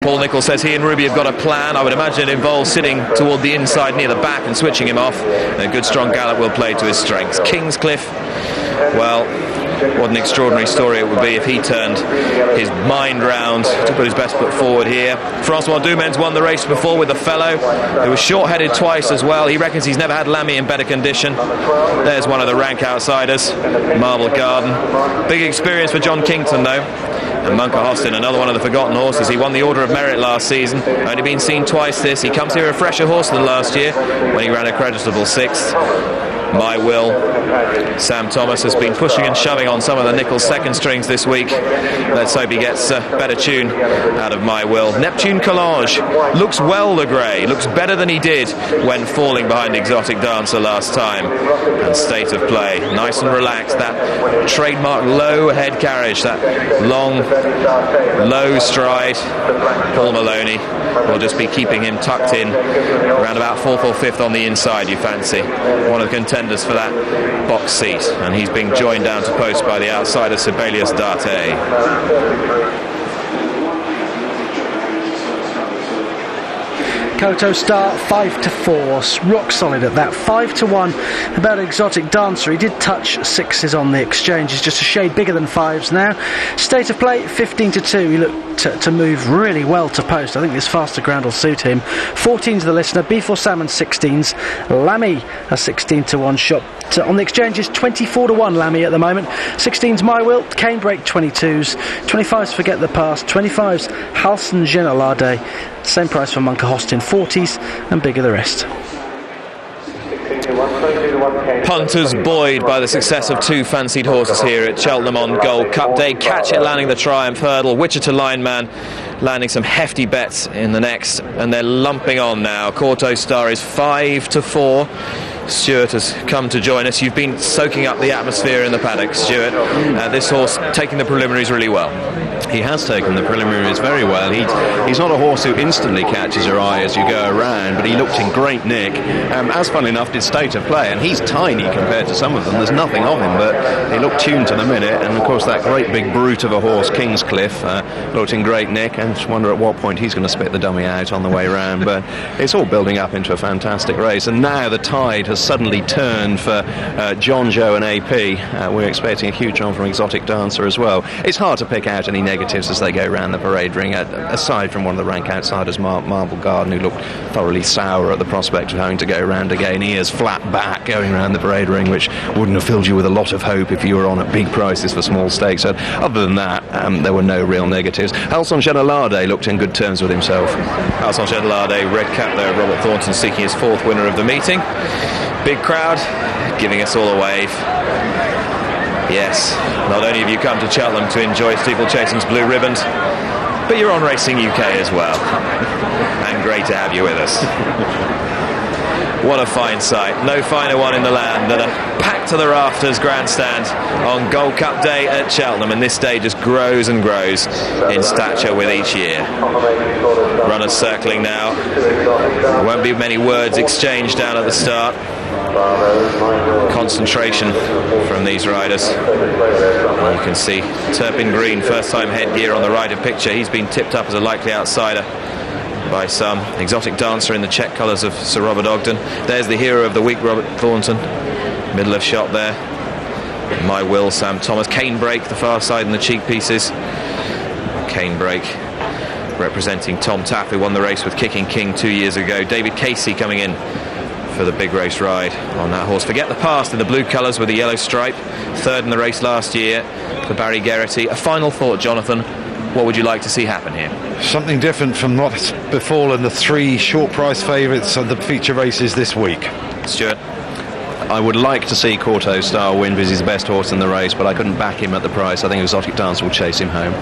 Paul Nicholls says he and Ruby have got a plan. I would imagine it involves sitting toward the inside near the back and switching him off. A good strong gallop will play to his strengths. Kingscliff, well, what an extraordinary story it would be if he turned his mind round to put his best foot forward here. Francois Dumain's won the race before with a fellow who was short-headed twice as well. He reckons he's never had Lamy in better condition. There's one of the rank outsiders, Marble Garden. Big experience for John Kington though. And Munker Hostin, another one of the forgotten horses. He won the Order of Merit last season, only been seen twice this. He comes here a fresher horse than last year when he ran a creditable sixth. My Will, Sam Thomas has been pushing and shoving on some of the Nicholls second strings this week. Let's hope he gets a better tune out of My Will. Neptune Collage looks well, the grey, looks better than he did when falling behind Exotic Dancer last time. And State of Play, nice and relaxed, that trademark low head carriage, that long, low stride. Paul Maloney will just be keeping him tucked in around about 4th or 5th on the inside, you fancy. One of the contenders for that box seat, and he's being joined down to post by the outsider Sibelius Darte. Kauto Star 5-4, rock solid at that. 5-1 about Exotic Dancer. He did touch sixes on the exchange. He's just a shade bigger than fives now. State of Play 15-2. He looked to move really well to post. I think this faster ground will suit him. 14's the listener. B4 Salmon 16s. Lamy a 16-1 shot. On the exchanges 24-1 Lamy at the moment. 16's My Will. Canebrake 22s. 25s Forget the Past. 25s Halson Genelade. Same price for Munker Hostin. 40s and bigger the rest. Punters buoyed by the success of two fancied horses here at Cheltenham on Gold Cup Day. Catch It landing the Triumph Hurdle. Wichita Lineman landing some hefty bets in the next, and they're lumping on now. Kauto Star is 5-4. Stuart has come to join us. You've been soaking up the atmosphere in the paddock, Stuart. This horse taking the preliminaries really well. He has taken the preliminaries very well. He's not a horse who instantly catches your eye as you go around, but he looked in great nick, as funnily enough did State of Play, and he's tiny compared to some of them. There's nothing of him, but he looked tuned to the minute, and of course that great big brute of a horse, Kingscliff, looked in great nick, and just wonder at what point he's going to spit the dummy out on the way round. But it's all building up into a fantastic race, and now the tide has suddenly turned for John, Joe and AP. We're expecting a huge run from Exotic Dancer as well. It's hard to pick out any negatives as they go around the parade ring, aside from one of the rank outsiders, Marble Garden, who looked thoroughly sour at the prospect of having to go around again. He is flat back going around the parade ring, which wouldn't have filled you with a lot of hope if you were on at big prices for small stakes. So other than that, there were no real negatives. Halson Genelade looked in good terms with himself. Halson Genelade, red cap there, Robert Thornton seeking his 4th winner of the meeting. Big crowd giving us all a wave. Yes, not only have you come to Cheltenham to enjoy steeplechasing's blue ribbon, but you're on Racing UK as well. And great to have you with us. What a fine sight. No finer one in the land than a packed to the rafters grandstand on Gold Cup Day at Cheltenham, and this day just grows and grows in stature with each year. Runners circling now. There won't be many words exchanged down at the start. Concentration from these riders. And you can see Turpin Green, first time headgear on the right of picture. He's been tipped up as a likely outsider by some. Exotic Dancer in the check colours of Sir Robert Ogden. There's the hero of the week, Robert Thornton, middle of shot there. My Will, Sam Thomas. Canebrake, the far side in the cheek pieces. Canebrake representing Tom Tapp, who won the race with Kicking King 2 years ago. David Casey coming in for the big race ride on that horse. Forget the Past in the blue colours with the yellow stripe. 3rd in the race last year for Barry Geraghty. A final thought, Jonathan. What would you like to see happen here? Something different from what's befallen the 3 short price favourites of the feature races this week. Stuart? I would like to see Kauto Star win because he's the best horse in the race, but I couldn't back him at the price. I think Exotic Dancer will chase him home.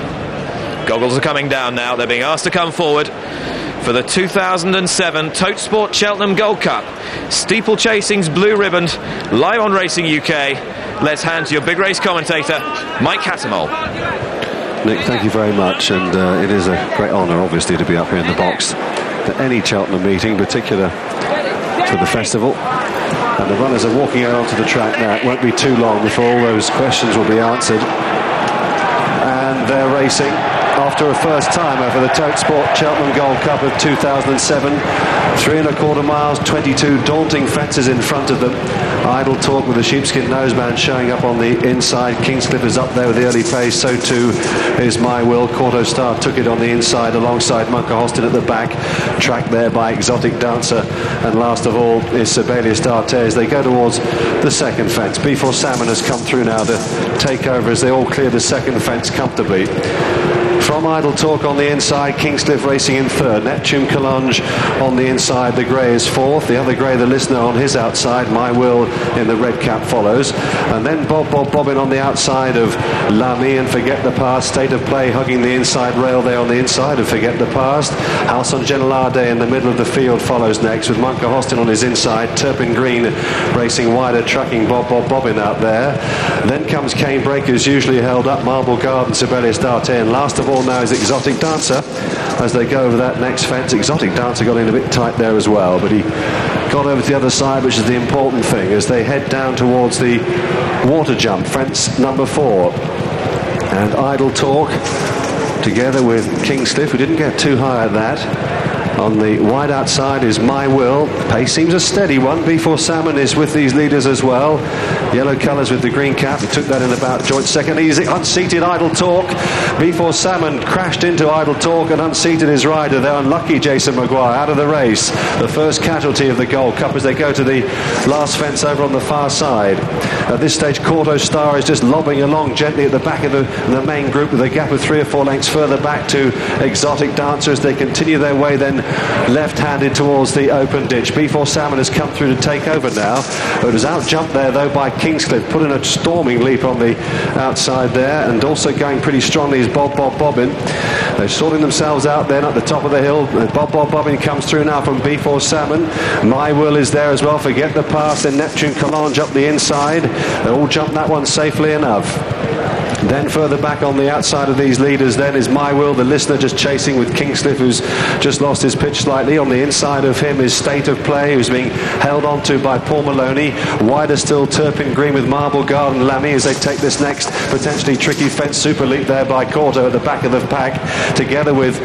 Goggles are coming down now. They're being asked to come forward for the 2007 Tote Sport Cheltenham Gold Cup. Steeplechasing's blue ribbon, live on Racing UK. Let's hand to your big race commentator, Mike Cattermole. Nick, thank you very much, and it is a great honour, obviously, to be up here in the box at any Cheltenham meeting, in particular for the festival. And the runners are walking out onto the track now. It won't be too long before all those questions will be answered. And they're racing. after a first timer for the Tote Sport Cheltenham Gold Cup of 2007. 3¼ miles, 22 daunting fences in front of them. Idle Talk with the sheepskin noseband showing up on the inside. Kingscliff is up there with the early pace, so too is My Will. Kauto Star took it on the inside alongside Munker Hostin at the back, tracked there by Exotic Dancer, and last of all is Sibelius D'Arte as they go towards the second fence. Before Salmon has come through now to take over as they all clear the second fence comfortably. From Idle Talk on the inside, Kingscliff racing in third. Neptune Collonge on the inside, the grey is fourth. The other grey, the Listener, on his outside. My Will in the red cap follows. And then Bobbin on the outside of Lamy and Forget the Past. State of Play hugging the inside rail there on the inside of Forget the Past. House on Genelade in the middle of the field follows next with Munker Hostin on his inside. Turpin Green racing wider, tracking Bobbin out there. Then comes Cane Breakers, usually held up. Marble Garden, Sibelius D'Arte, and last of all now is Exotic Dancer as they go over that next fence. Exotic Dancer got in a bit tight there as well, but he got over to the other side, which is the important thing as they head down towards the water jump, fence number 4. And Idle Talk together with Kingscliff, who didn't get too high at that. On the wide outside is My Will. Pace seems a steady one. Before Salmon is with these leaders as well. Yellow colours with the green cap. He took that in about joint second. He's unseated Idle Talk. Before Salmon crashed into Idle Talk and unseated his rider. They're unlucky, Jason Maguire, out of the race. The first casualty of the Gold Cup as they go to the last fence over on the far side. At this stage, Kauto Star is just lobbing along gently at the back of the main group with a gap of 3 or 4 lengths further back to Exotic Dancer as they continue their way then left-handed towards the open ditch. Before Salmon has come through to take over now. It was out-jumped there though by Kingscliff, put in a storming leap on the outside there, and also going pretty strongly is Bobbin. They're sorting themselves out then at the top of the hill. Bobbin comes through now from Before Salmon. My Will is there as well. Forget the Past, and Neptune Collonge up the inside. They all jumped that one safely enough. Then further back on the outside of these leaders then is My Will, the Listener, just chasing with Kingscliff, who's just lost his pitch slightly. On the inside of him is State of Play, who's being held onto by Paul Maloney. Wider still Turpin Green with Marble Garden Lamy as they take this next potentially tricky fence super leap there by Kauto at the back of the pack, together with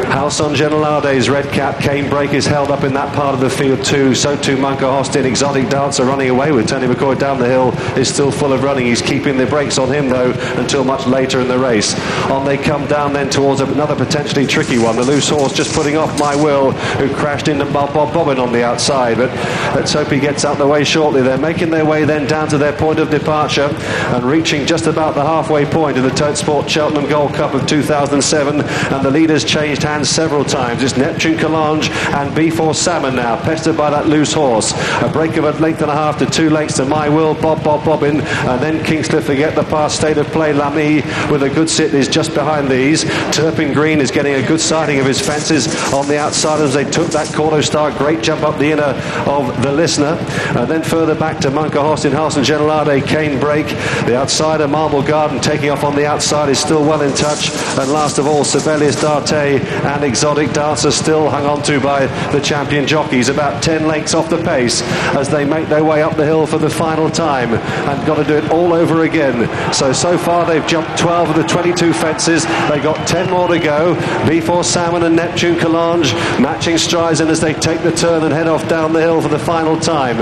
House on Genelade's red cap. Cane Break is held up in that part of the field too. So too Munker Hostin. Exotic Dancer running away with Tony McCoy down the hill is still full of running. He's keeping the brakes on him though until much later in the race. On they come down then towards another potentially tricky one. The loose horse just putting off My Will, who crashed into Bobbin on the outside, but let's hope he gets out the way shortly. They're making their way then down to their point of departure and reaching just about the halfway point of the Tote Sport Cheltenham Gold Cup of 2007, and the leaders changed hands several times. It's Neptune Collonge and Before Salmon now, pestered by that loose horse. A break of a length and a half to 2 lengths to My Will, Bobbin, and then Kingscliff, Forget the Past, State of Play. Lamy with a good sit is just behind these. Turpin Green is getting a good sighting of his fences on the outside as they took that Kauto Star great jump up the inner of the Listener, and then further back to Munker Hostin, House and Genelade, Cane Break. The outsider Marble Garden taking off on the outside is still well in touch, and last of all Sibelius D'Arte and Exotic Dancer still hung on to by the champion jockeys, about 10 lengths off the pace as they make their way up the hill for the final time and got to do it all over again. So far they've jumped 12 of the 22 fences. They got 10 more to go. Before Salmon and Neptune Collonge matching strides in as they take the turn and head off down the hill for the final time.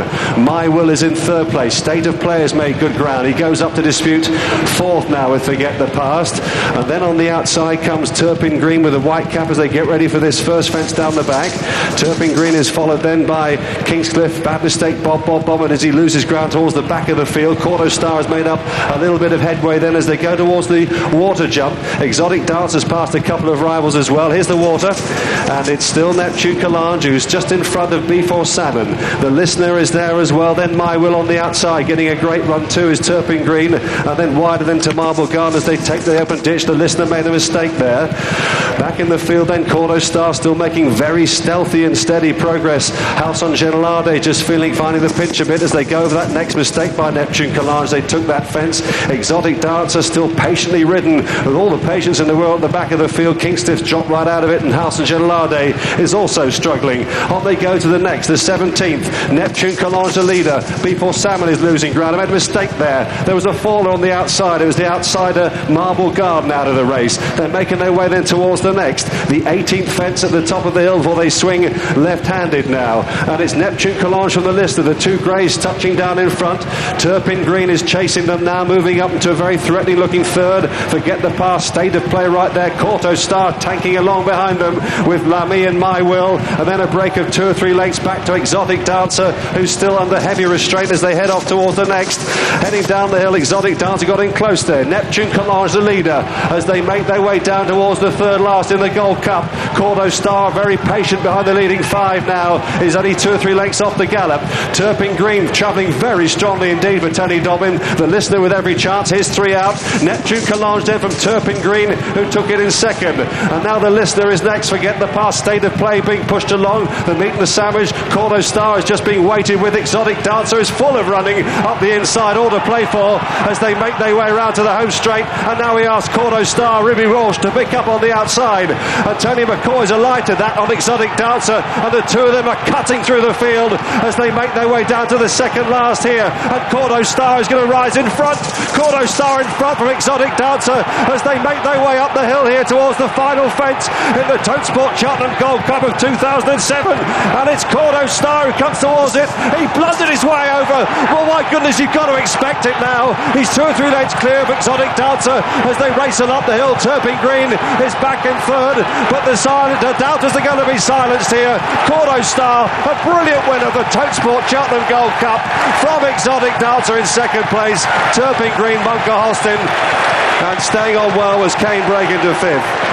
My Will is in third place. State of Play has made good ground. He goes up to dispute fourth now with Forget the Past, and then on the outside comes Turpin Green with a white cap as they get ready for this first fence down the back. Turpin Green is followed then by Kingscliff, bad mistake, Bobbin as he loses ground towards the back of the field. Kauto Star has made up a little bit of headway then as they go towards the water jump. Exotic Dancer's passed a couple of rivals as well. Here's the water, and it's still Neptune Collonge who's just in front of Before Salmon. The Listener is there as well. Then My Will on the outside getting a great run too is Turpin Green, and then wider than to Marble Garden as they take the open ditch. The Listener made a mistake there. Back in the field then Kauto Star still making very stealthy and steady progress. House on Genelade just finding the pinch a bit as they go over that next mistake by Neptune Collange. They took that fence. Exotic Dancer still patiently ridden with all the patience in the world at the back of the field. Kingstiff's dropped right out of it, and House on Genelade is also struggling. On they go to the next, the 17th. Neptune Collange the leader. Before Salmon is losing ground. I made a mistake there. There was a faller on the outside. It was the outsider Marble Garden out of the race. They're making their way then towards the next. The 18th fence at the top of the hill before they swing left-handed now. And it's Neptune Collange from the list of the two greys touching down in front. Turpin Green is chasing them now, moving up into a very threatening looking third. Forget the pass, state of play right there. Kauto Star tanking along behind them with Lamy and My Will. And then a break of 2 or 3 lengths back to Exotic Dancer, who's still under heavy restraint as they head off towards the next. Heading down the hill, Exotic Dancer got in close there. Neptune Collange the leader as they make their way down towards the third last in the Gold Cup. Kauto Star very patient behind the leading 5 now. Is only 2 or 3 lengths off the gallop. Turpin Green travelling very strongly indeed for Tony Dobbin. The listener with every chance. Here's 3 out. Neptune Collange then from Turpin Green, who took it in second. And now the listener is next. Forget the past state of play being pushed along. The meat and the sandwich. Kauto Star is just being weighted with Exotic Dancer is full of running up the inside. All to play for as they make their way around to the home straight. And now we ask Kauto Star, Ruby Walsh to pick up on the outside. And Tony McCoy's alive to that on Exotic Dancer. And the two of them are cutting through the field as they make their way down to the second last here. And Kauto Star is going to rise in front. Kauto Star in front from Exotic Dancer as they make their way up the hill here towards the final fence in the Tote Sport Cheltenham Gold Cup of 2007. And it's Kauto Star who comes towards it. He blundered his way over. Well, my goodness, you've got to expect it now. He's 2 or 3 lengths clear of Exotic Dancer as they race on up the hill. Turpin Green is back in third, but the doubters are going to be silenced here. Kauto Star, a brilliant winner of the Tote Sport Cheltenham Gold Cup from Exotic Dancer in second place. Turpin Green, Bunker Hostin, and staying on well was Kane Brake into 5th.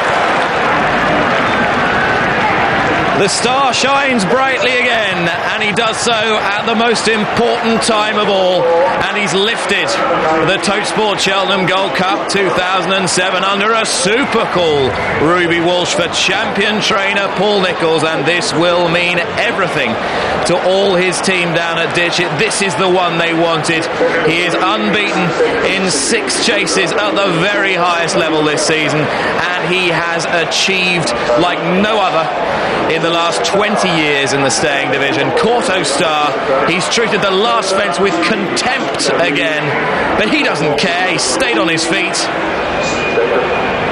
The star shines brightly again, and he does so at the most important time of all, and he's lifted the Tote Sport Cheltenham Gold Cup 2007 under a super cool Ruby Walsh for champion trainer Paul Nicholls, and this will mean everything to all his team down at Ditchett. This is the one they wanted. He is unbeaten in 6 chases at the very highest level this season, and he has achieved like no other in the last 20 years in the staying division. Kauto Star, he's treated the last fence with contempt again, but he doesn't care. He stayed on his feet,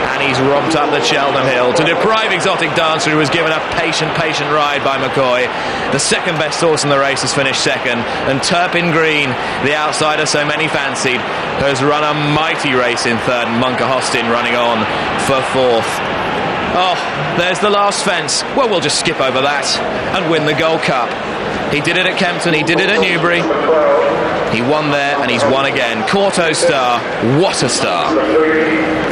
and he's romped up the Cheltenham Hill to deprive Exotic Dancer, who was given a patient ride by McCoy. The second best horse in the race has finished second, and Turpin Green, the outsider so many fancied, has run a mighty race in third, and Bunker Hostin running on for 4th. Oh, there's the last fence. Well, we'll just skip over that and win the Gold Cup. He did it at Kempton, he did it at Newbury. He won there, and he's won again. Kauto Star, what a star.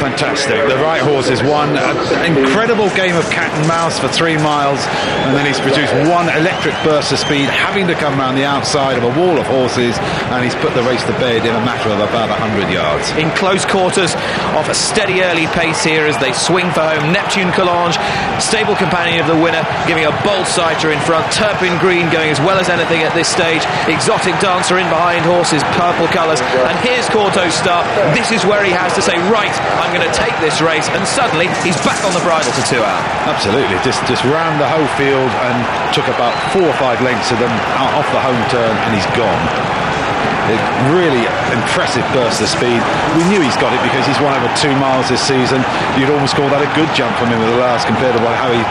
Fantastic. The right horse has won an incredible game of cat and mouse for 3 miles, and then he's produced one electric burst of speed, having to come around the outside of a wall of horses, and he's put the race to bed in a matter of about 100 yards. In close quarters, off a steady early pace here as they swing for home. Neptune Collange, stable companion of the winner, giving a bold sighter in front. Turpin Green going as well as anything at this stage. Exotic Dancer in behind horses, purple colours. And here's Kauto Star. This is where he has to say, right, I'm going to take this race, and suddenly he's back on the bridle to 2 out. Absolutely, just round the whole field and took about 4 or 5 lengths of them out off the home turn, and he's gone. A really impressive burst of speed. We knew he's got it because he's won over 2 miles this season. You'd almost call that a good jump from him with the last compared to how he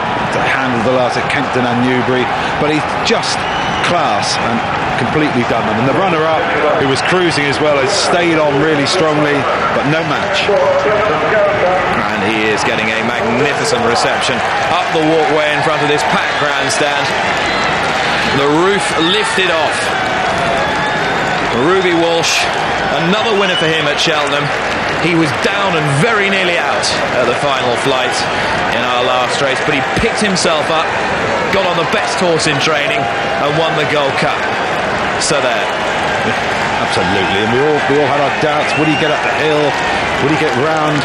handled the last at Kempton and Newbury, but he's just class and completely done them. And the runner-up, who was cruising as well, has stayed on really strongly, but no match. And he is getting a magnificent reception up the walkway in front of this packed grandstand. The roof lifted off. Ruby Walsh, another winner for him at Cheltenham. He was down and very nearly out at the final flight in our last race, but he picked himself up, got on the best horse in training, and won the Gold Cup. So there. Absolutely, and we all had our doubts. Would he get up the hill? Would he get round?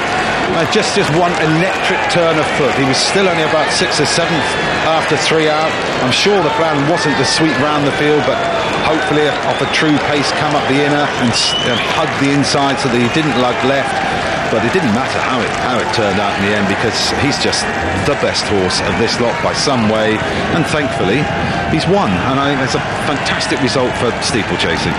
Just one electric turn of foot. He was still only about 6th or 7th after 3 out. I'm sure the plan wasn't to sweep round the field, but hopefully off a true pace come up the inner and hug the inside so that he didn't lug left. But it didn't matter how it turned out in the end, because he's just the best horse of this lot by some way, and thankfully he's won, and I think that's a fantastic result for steeplechasing.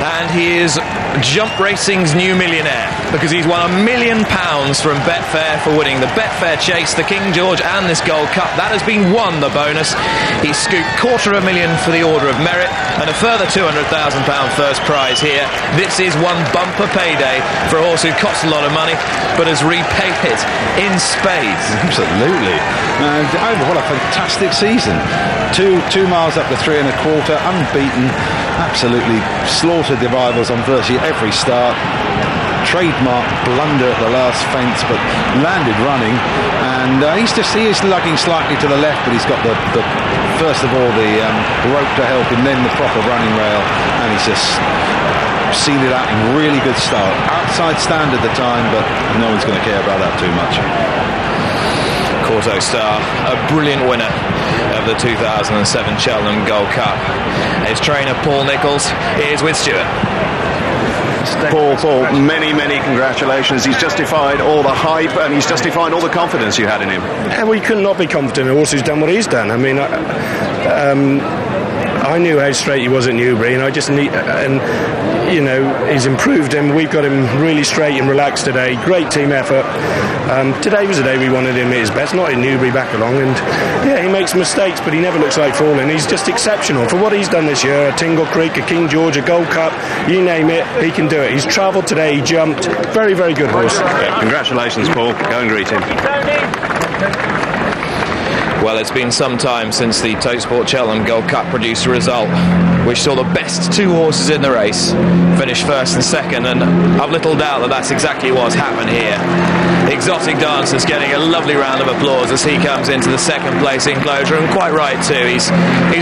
And he is jump racing's new millionaire, because he's won £1 million from Betfair for winning the Betfair Chase, the King George and this Gold Cup. That has been won, the bonus. He scooped $250,000 for the Order of Merit and a further £200,000 first prize here. This is one bumper payday for a horse who costs a lot of money but has repaid it in spades. Absolutely. And what a fantastic season. Two miles up to 3 1/4, unbeaten, absolutely slaughtered the rivals on virtually every start. Trademark blunder at the last fence, but landed running, and he is lugging slightly to the left, but he's got the first of all the rope to help him, then the proper running rail, and he's just sealed it out in really good style. Outside stand at the time, but no one's going to care about that too much. Kauto Star, a brilliant winner of the 2007 Cheltenham Gold Cup. His trainer Paul Nicholls is with Stuart. Paul, many congratulations. He's justified all the hype and he's justified all the confidence you had in him. And we could not be confident in a horse who's done what he's done. I mean, I knew how straight he was at Newbury, and I just need, and you know, he's improved him. We've got him really straight and relaxed today. Great team effort. Today was the day we wanted him at his best, not in Newbury back along. And yeah, he makes mistakes, but he never looks like falling. He's just exceptional for what he's done this year. A Tingle Creek, a King George, a Gold Cup, you name it, he can do it. He's travelled today, he jumped. Very, very good horse. Yeah, congratulations, Paul. Go and greet him. Well, it's been some time since the Totesport Cheltenham Gold Cup produced a result which saw the best two horses in the race finish first and second, and I've little doubt that that's exactly what's happened here. Exotic Dancer's getting a lovely round of applause as he comes into the second place enclosure, and quite right too. He's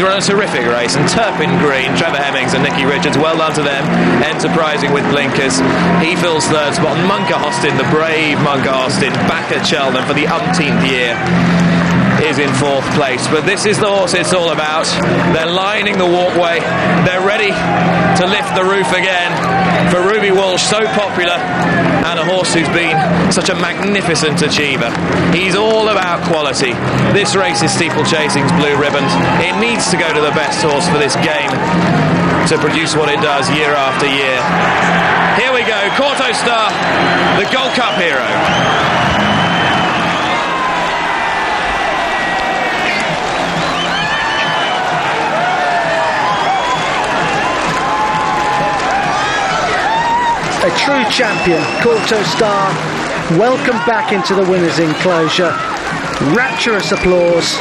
run a terrific race, and Turpin Green, Trevor Hemmings and Nicky Richards, well done to them, enterprising with blinkers. He fills third spot. Munker Austin, the brave Munker Austin, back at Cheltenham for the umpteenth year, is in fourth place. But this is the horse it's all about. They're lining the walkway, they're ready to lift the roof again for Ruby Walsh, so popular, and a horse who's been such a magnificent achiever. He's all about quality. This race is steeplechasing's blue ribbons. It needs to go to the best horse for this game to produce what it does year after year. Here we go, Kauto Star, the Gold Cup hero. A true champion, Kauto Star, welcomed back into the winners' enclosure. Rapturous applause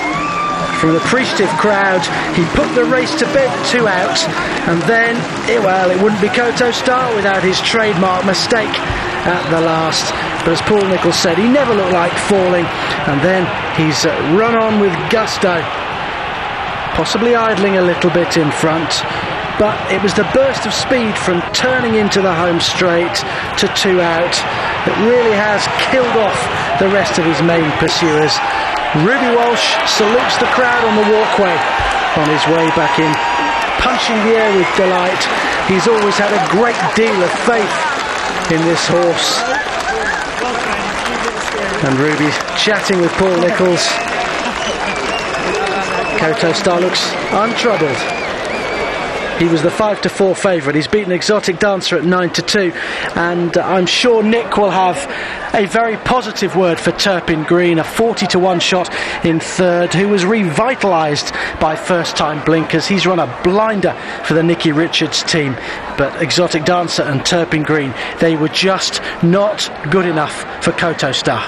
from the appreciative crowd. He put the race to bed 2 out, and then, it wouldn't be Kauto Star without his trademark mistake at the last. But as Paul Nicholls said, he never looked like falling, and then he's run on with gusto, possibly idling a little bit in front. But it was the burst of speed from turning into the home straight to 2 out that really has killed off the rest of his main pursuers. Ruby Walsh salutes the crowd on the walkway on his way back in, punching the air with delight. He's always had a great deal of faith in this horse. And Ruby chatting with Paul Nicholls. Kauto Star looks untroubled. He was the 5-4 favourite. He's beaten Exotic Dancer at 9-2, and I'm sure Nick will have a very positive word for Turpin Green, a 40-1 shot in third, who was revitalised by first-time blinkers. He's run a blinder for the Nicky Richards team, but Exotic Dancer and Turpin Green, they were just not good enough for Kauto Star.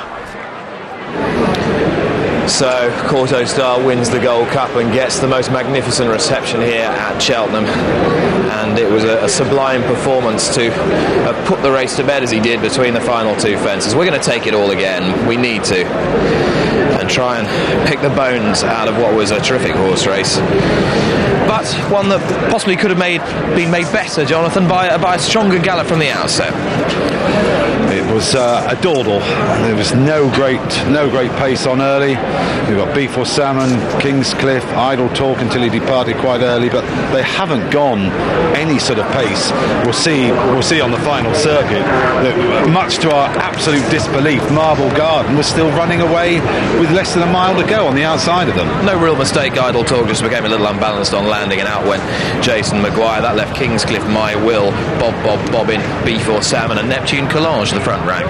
So Kauto Star wins the Gold Cup and gets the most magnificent reception here at Cheltenham, and it was a sublime performance to put the race to bed as he did between the final two fences. We're going to take it all again, we need to, and try and pick the bones out of what was a terrific horse race, but one that possibly could have been made better, Jonathan, by a stronger gallop from the outset. It was a dawdle. There was no great pace on early. We've got Beef or Salmon, Kingscliff, Idle Talk until he departed quite early, but they haven't gone any sort of pace. We'll see on the final circuit that, much to our absolute disbelief, Marble Garden was still running away with less than a mile to go on the outside of them. No real mistake. Idle Talk just became a little unbalanced on landing, and out went Jason Maguire. That left Kingscliff, My Will, Bobbin, Beef or Salmon, and Neptune Collage the front rank.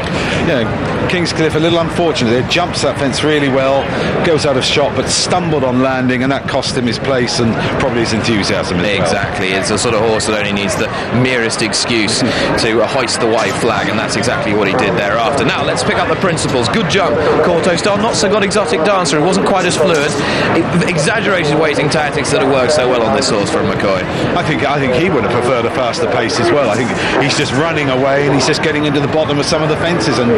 Yeah, Kingscliff a little unfortunate. It jumps that fence really well, goes out of shot, but stumbled on landing, and that cost him his place and probably his enthusiasm as Exactly. well. It's a sort of horse that only needs the merest excuse to hoist the white flag, and that's exactly what he did thereafter. Now let's pick up the principles. Good jump, Kauto Star. Not so good exotic dancer. It wasn't quite as fluid. Exaggerated waiting tactics that have worked so well on this horse from McCoy. I think he would have preferred a faster pace as well. I think he's just running away and he's just getting into the bottom of some of the fences and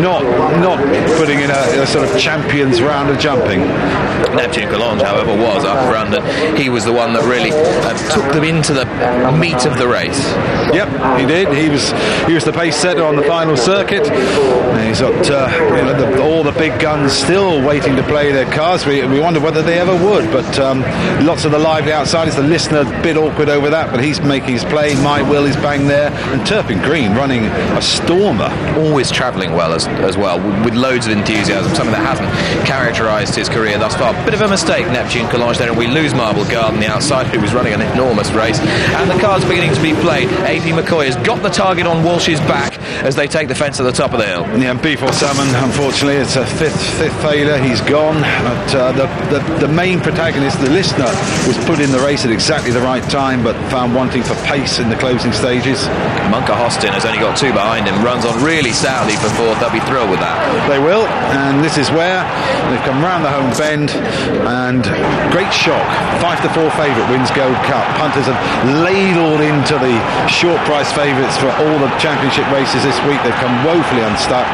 not putting in a sort of champion's round of jumping. Neptune Collage, however, was up front, and he was the one that really took them into the meat of the race. Yep, he did. He was the pace setter on the final circuit. And he's got all the big guns still waiting to play their cards. We wonder whether they ever would, but lots of the lively outsiders. The listener a bit awkward over that, but he's making his play. My Will is bang there, and Turpin Green running a stormer. Always travelling well as well, with loads of enthusiasm, something that hasn't characterised his career thus far. Bit of a mistake, Neptune Collage there, and we lose Marble Garden, the outsider, who was running an enormous race, and the card's beginning to be played. AP McCoy has got the target on Walsh's back as they take the fence at the top of the hill. Yeah, and Beef or Salmon, unfortunately, it's a fifth failure. He's gone. But the main protagonist, the listener, was put in the race at exactly the right time, but found wanting for pace in the closing stages. Munker Hostin has only got two behind him, runs on really stoutly for fourth. They'll be thrilled with that. They will, and this is where they've come round the home bend, and great shock. 5-4 favourite wins Gold Cup. Punters have ladled into the short price favourites for all the championship races this week. They've come woefully unstuck,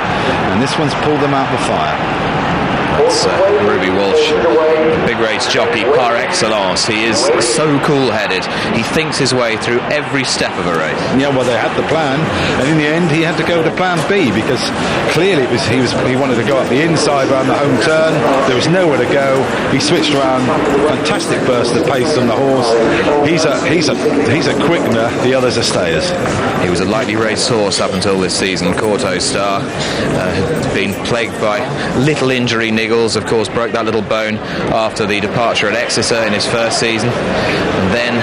and this one's pulled them out the fire. It's Ruby Walsh, big race jockey par excellence. He is so cool-headed. He thinks his way through every step of a race. Yeah, well, they had the plan, and in the end, he had to go to plan B because clearly he wanted to go up the inside around the home turn. There was nowhere to go. He switched around. Fantastic burst of pace on the horse. He's a quickener. The others are stayers. He was a lightly raced horse up until this season. Kauto Star had been plagued by little injury niggles. Of course, broke that little bone after the departure at Exeter in his first season. And then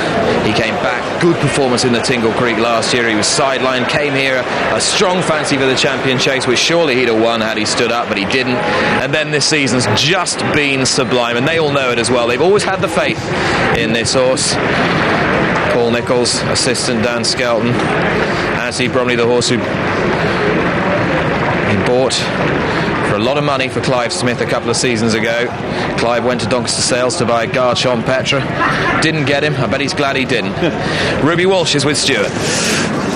he came back. Good performance in the Tingle Creek last year. He was sidelined, came here, a strong fancy for the champion chase, which surely he'd have won had he stood up, but he didn't. And then this season's just been sublime, and they all know it as well. They've always had the faith in this horse. Paul Nichols, assistant Dan Skelton. Anthony Bromley, the horse who he bought for a lot of money for Clive Smith a couple of seasons ago. Clive went to Doncaster Sales to buy Garchon Petra. Didn't get him. I bet he's glad he didn't. Ruby Walsh is with Stuart.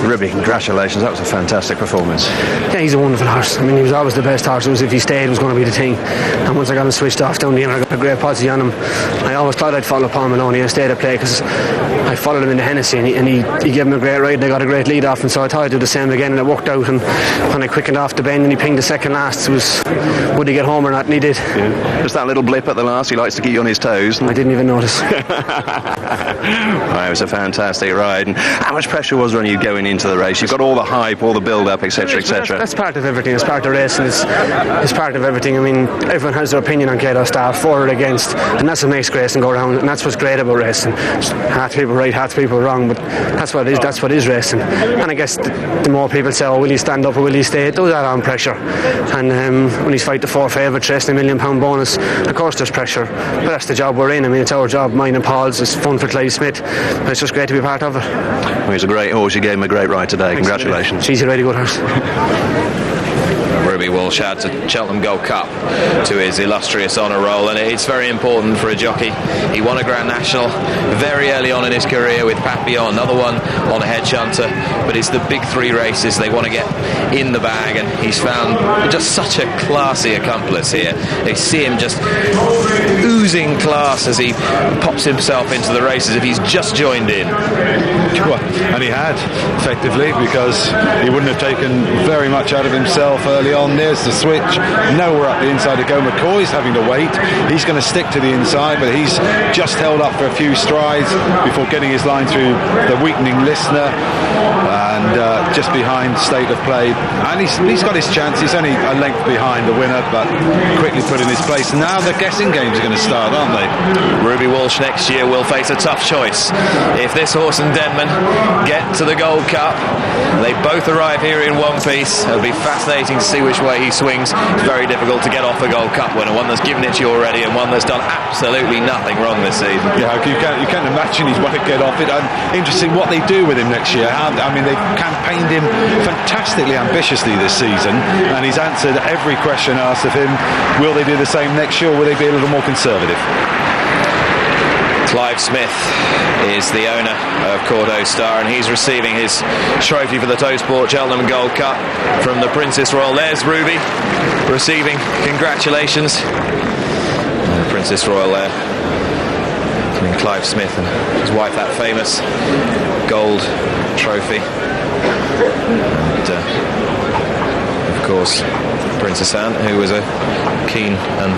Ruby, congratulations. That was a fantastic performance. Yeah, he's a wonderful horse. I mean, he was always the best horse. It was if he stayed, it was going to be the thing. And once I got him switched off down the end, I got a great policy on him. I always thought I'd follow Paul Maloney and stay at play because I followed him in the Hennessy and he gave him a great ride and they got a great lead off, and so I thought I'd do the same again, and it worked out. And when I quickened off the bend and he pinged the second last, it was would he get home or not, and he did. Yeah. Just that little blip at the last, he likes to keep you on his toes. I didn't even notice. It was a fantastic ride. And how much pressure was there on you going into the race? You've got all the hype, all the build-up, etc., etc. That's part of everything. It's part of racing. It's part of everything. I mean, everyone has their opinion on Kauto Star, for or against, and that's what makes racing go round, and that's what's great about racing. Half people right, half people wrong, but that's what it is. That's what is racing. And I guess the more people say, "Oh, will he stand up or will he stay?" Those are on pressure. And when he's fight the 4 favourite, chasing £1 million bonus, of course there's pressure. But that's the job we're in. I mean, it's our job, mine and Paul's. It's fun for Clive Smith, but it's just great to be part of it. Well, he's a great horse. You gave him a great ride today. Congratulations. She's a really good horse. Ruby Walsh adds a Cheltenham Gold Cup to his illustrious honour roll, and it's very important for a jockey. He won a Grand National very early on in his career with Papillon, another one on a Hedge Hunter, but it's the big 3 races they want to get in the bag, and he's found just such a classy accomplice here. They see him just ooze oozing class as he pops himself into the race as if he's just joined in. Well, and he had, effectively, because he wouldn't have taken very much out of himself early on. There's the switch. Nowhere up the inside to go. McCoy's having to wait. He's going to stick to the inside, but he's just held up for a few strides before getting his line through the weakening Listener and just behind State of Play. And he's got his chance. He's only a length behind the winner, but quickly put in his place. And now the guessing games are going to start, aren't they? Ruby Walsh next year will face a tough choice. If this horse and Denman get to the Gold Cup, they both arrive here in one piece. It'll be fascinating to see which way he swings. It's very difficult to get off a Gold Cup winner, one that's given it to you already and one that's done absolutely nothing wrong this season. Yeah, you can't imagine he's want to get off it. And interesting what they do with him next year. They've campaigned him fantastically ambitiously this season, and he's answered every question asked of him. Will they do the same next year, or will they be a little more conservative? Clive Smith is the owner of Kauto Star, and he's receiving his trophy for the Toesport Cheltenham Gold Cup from the Princess Royal. There's Ruby receiving congratulations. And the Princess Royal there, giving Clive Smith and his wife that famous gold trophy. And of course Princess Anne, who was a keen and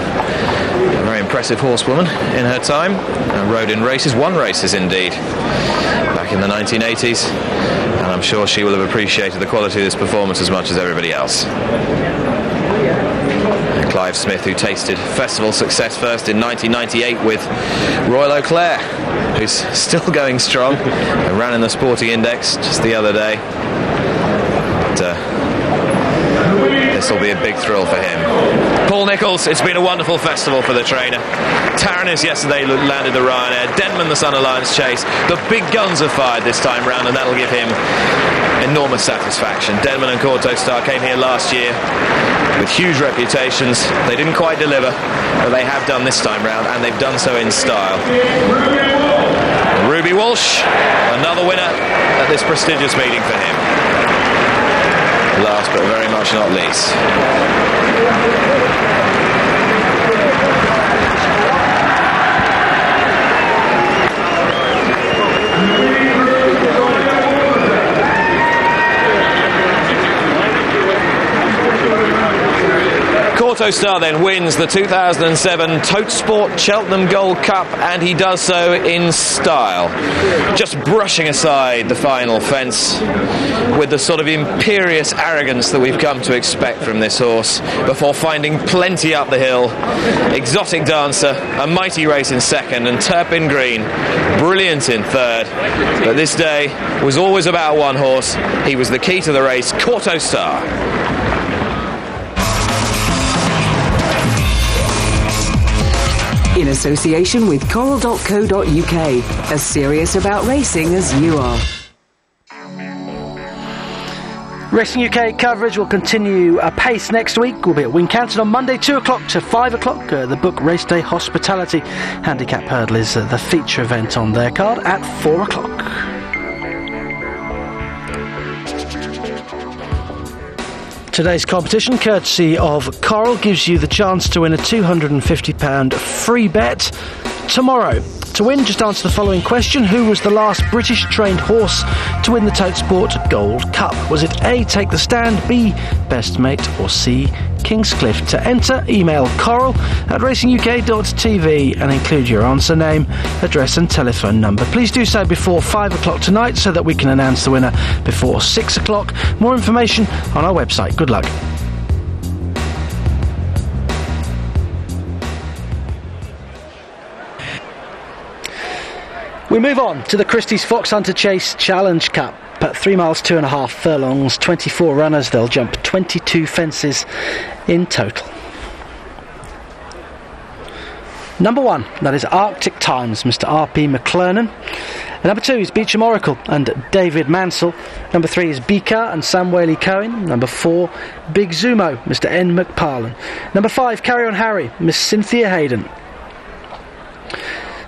very impressive horsewoman in her time, rode in races, won races indeed, back in the 1980s, and I'm sure she will have appreciated the quality of this performance as much as everybody else. Clive Smith, who tasted festival success first in 1998 with Royal Eau Claire, who's still going strong and ran in the Sporting Index just the other day. This will be a big thrill for him. Paul Nicholls, it's been a wonderful festival for the trainer. Taranis yesterday landed the Ryanair. Denman the Sun Alliance Chase. The big guns have fired this time round, and that'll give him enormous satisfaction. Denman and Kauto Star came here last year with huge reputations. They didn't quite deliver, but they have done this time round, and they've done so in style. Ruby Walsh, another winner at this prestigious meeting for him. Last but very much not least, Kauto Star then wins the 2007 Toesport Cheltenham Gold Cup, and he does so in style, just brushing aside the final fence with the sort of imperious arrogance that we've come to expect from this horse, before finding plenty up the hill. Exotic Dancer, a mighty race in second, and Turpin Green, brilliant in third. But this day was always about one horse. He was the key to the race, Kauto Star. In association with coral.co.uk, as serious about racing as you are. Racing UK coverage will continue apace next week. We'll be at Wincanton on Monday, 2 o'clock to 5 o'clock. The Book Race Day Hospitality Handicap Hurdle is the feature event on their card at 4 o'clock. Today's competition, courtesy of Coral, gives you the chance to win a £250 free bet tomorrow. To win, just answer the following question. Who was the last British-trained horse to win the Toesport Gold Cup? Was it A, Take the Stand, B, Best Mate, or C, Kingscliff? To enter, email coral@racinguk.tv and include your answer name, address and telephone number. Please do so before 5 o'clock tonight so that we can announce the winner before 6 o'clock. More information on our website. Good luck. We move on to the Christie's Foxhunter Chase Challenge Cup. At 3 miles, 2.5 furlongs, 24 runners. They'll jump 22 fences in total. Number 1, that is Arctic Times, Mr. R.P. McClernand. Number 2 is Beecham Oracle and David Mansell. Number 3 is Bika and Sam Whaley-Cohen. Number 4, Big Zumo, Mr. N. McParlin. Number 5, Carry On Harry, Miss Cynthia Hayden.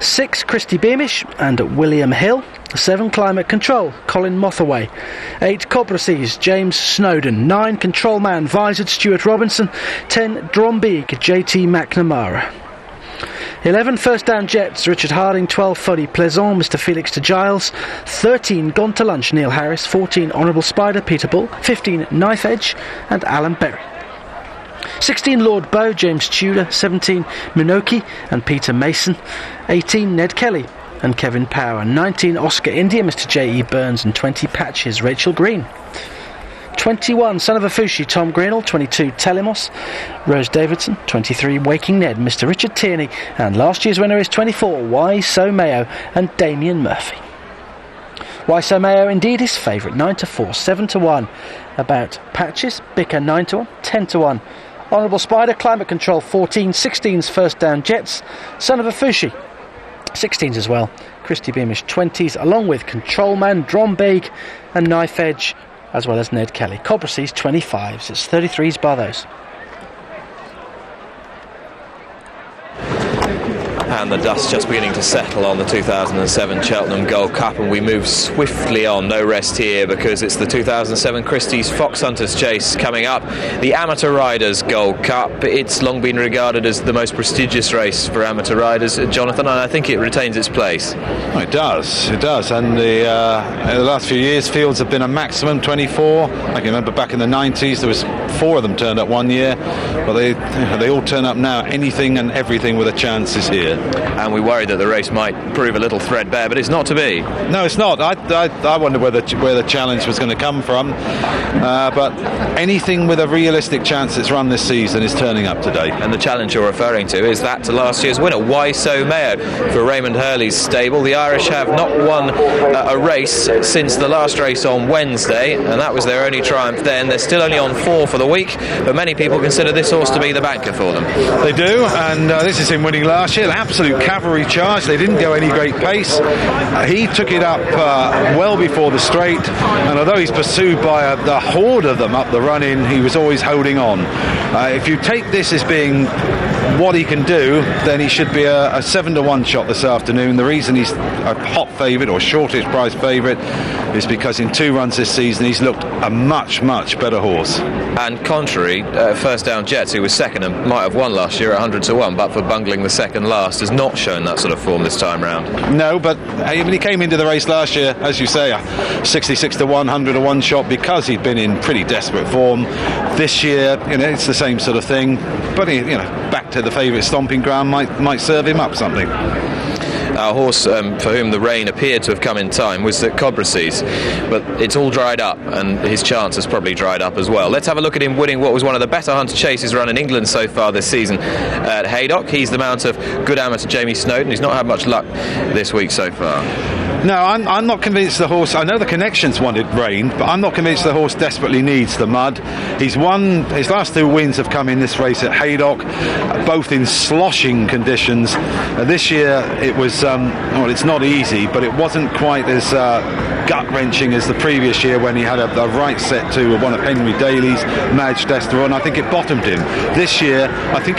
6, Christy Beamish and William Hill. 7, Climate Control, Colin Mothaway. 8, Cobra Seas, James Snowden. 9, Control Man, Visored, Stuart Robinson. 10, Drombeeg, JT McNamara. 11 First Down Jets, Richard Harding. 12 Folie Plaisant, Mr. Felix de Giles. 13 Gone to Lunch, Neil Harris. 14 Honourable Spider, Peter Bull. 15 Knife Edge and Alan Berry. 16 Lord Bow, James Tudor. 17 Minoki and Peter Mason. 18 Ned Kelly and Kevin Power. 19 Oscar India, Mr. J.E. Burns. And 20 Patches, Rachel Green. 21 Son of a Fushi, Tom Greenall. 22 Telemos, Rose Davidson. 23 Waking Ned, Mr. Richard Tierney. And last year's winner is 24 Why So Mayo and Damien Murphy. Why So Mayo indeed is favourite, 9-4, 7-1 about Patches, Bicker 9-1, 10-1 Honourable Spider, Climate Control 14, 16's First Down Jets, Son of a Fushi 16s as well, Christy Beamish 20s, along with Control Man, Drombeig and Knife Edge, as well as Ned Kelly. Cobra Seas 25s, it's 33s bar those. And the dust just beginning to settle on the 2007 Cheltenham Gold Cup, and we move swiftly on. No rest here, because it's the 2007 Christie's Foxhunters Chase coming up. The Amateur Riders Gold Cup. It's long been regarded as the most prestigious race for amateur riders, Jonathan, and I think it retains its place. Oh, it does. And the last few years, fields have been a maximum 24. I can remember back in the 90s, there was 4 of them turned up one year, but they all turn up now. Anything and everything with a chance is here. And we worried that the race might prove a little threadbare, but it's not to be. No, it's not. I wonder where the challenge was going to come from. But anything with a realistic chance that's run this season is turning up today. And the challenge you're referring to is that to last year's winner, Why So Mayo, for Raymond Hurley's stable. The Irish have not won a race since the last race on Wednesday, and that was their only triumph then. They're still only on 4 for the week, but many people consider this horse to be the banker for them. They do, and this is him winning last year. Absolute cavalry charge. They didn't go any great pace. He took it up well before the straight, and although he's pursued by a horde of them up the run-in, he was always holding on. If you take this as being what he can do, then he should be a 7-1 shot this afternoon. The reason he's a hot favourite, or shortest price favourite, is because in 2 runs this season he's looked a much better horse. And contrary, First Down Jets, who was second and might have won last year at 100-1, but for bungling the second last, has not shown that sort of form this time round. No, but he came into the race last year, as you say, a 66-1, 100-1 shot, because he'd been in pretty desperate form. This year, it's the same sort of thing, but back to the favourite stomping ground might serve him up something. Our horse for whom the rain appeared to have come in time was at Cobra Seas, but it's all dried up, and his chance has probably dried up as well. Let's have a look at him winning what was one of the better hunter chases run in England so far this season at Haydock. He's the mount of good amateur Jamie Snowden. He's not had much luck this week so far. No, I'm not convinced the horse... I know the Connections wanted rain, but I'm not convinced the horse desperately needs the mud. He's won... His last 2 wins have come in this race at Haydock, both in sloshing conditions. This year it was... it's not easy, but it wasn't quite as gut-wrenching as the previous year, when he had a right set to one of Henry Daly's, Madge Destero, and I think it bottomed him. This year, I think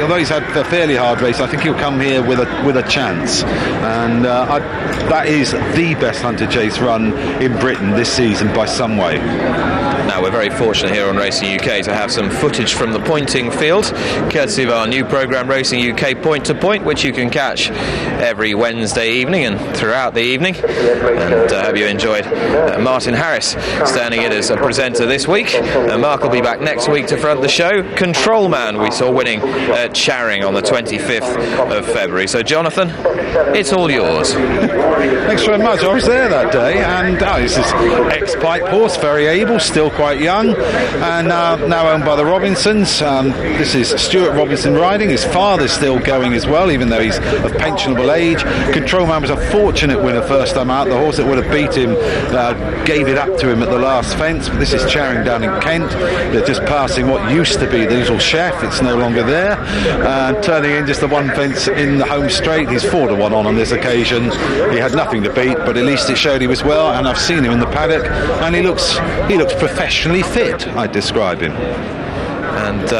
although he's had a fairly hard race, I think he'll come here with a chance. And that is the best hunter chase run in Britain this season by some way. Now, we're very fortunate here on Racing UK to have some footage from the pointing field, courtesy of our new programme Racing UK Point to Point, which you can catch every Wednesday evening and throughout the evening. And I hope you enjoyed Martin Harris standing in as a presenter this week. Mark will be back next week to front the show. Control Man we saw winning at Charing on the 25th of February. So, Jonathan, it's all yours. Thanks very much. I was there that day, and this is ex-pipe horse, very able, still quite young, and now owned by the Robinsons. This is Stuart Robinson riding. His father's still going as well, even though he's of pensionable age. Control Man was a fortunate winner first time out. The horse that would have beat him gave it up to him at the last fence. But this is Charing down in Kent. They're just passing what used to be the little chef. It's no longer there. Turning in just the one fence in the home straight. He's 4-1 on this occasion. He had nothing to beat, but at least it showed he was well, and I've seen him in the paddock, and he looks professionally fit, I'd describe him. And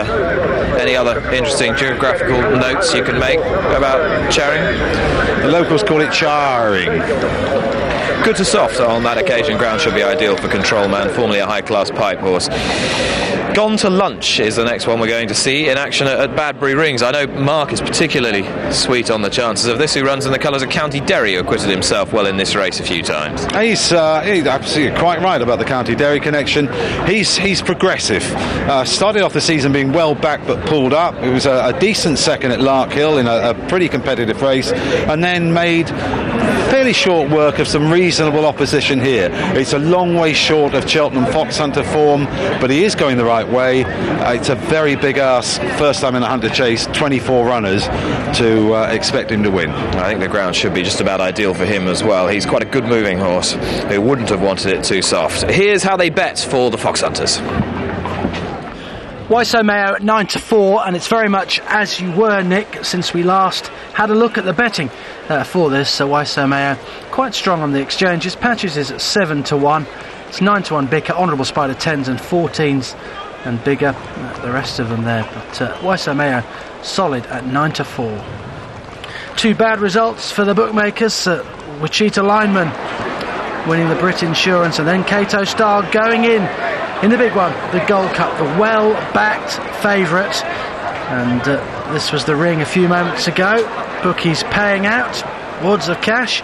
any other interesting geographical notes you can make about Charing? The locals call it Charing. good to soft on that occasion. Ground should be ideal for Control Man, formerly a high-class pipe horse. Gone to Lunch is the next one we're going to see in action at Badbury Rings. I know Mark is particularly sweet on the chances of this, who runs in the colours of County Derry, who acquitted himself well in this race a few times. He's absolutely quite right about the County Derry connection. He's progressive. Started off the season being well back but pulled up. It was a decent second at Lark Hill in a pretty competitive race, and then made fairly short work of some reasonable opposition here. It's a long way short of Cheltenham Foxhunter form, but he is going the right way. It's a very big ask, first time in a hunter chase, 24 runners, to expect him to win. I think the ground should be just about ideal for him as well. He's quite a good moving horse who wouldn't have wanted it too soft. Here's how they bet for the Foxhunters. Waiso Mayo at 9-4, and it's very much as you were, Nick, since we last had a look at the betting for this. So Waiso Mayo quite strong on the exchanges. Patches is at 7-1. It's 9-1 Bicker, Honourable Spider 10s and 14s, and bigger the rest of them there. But Waiso Mayo solid at 9-4. Two bad results for the bookmakers. Wichita Lineman winning the Brit Insurance, and then Kauto Star going in the big one, the Gold Cup, the well-backed favourite. And this was the ring a few moments ago. Bookies paying out wads of cash.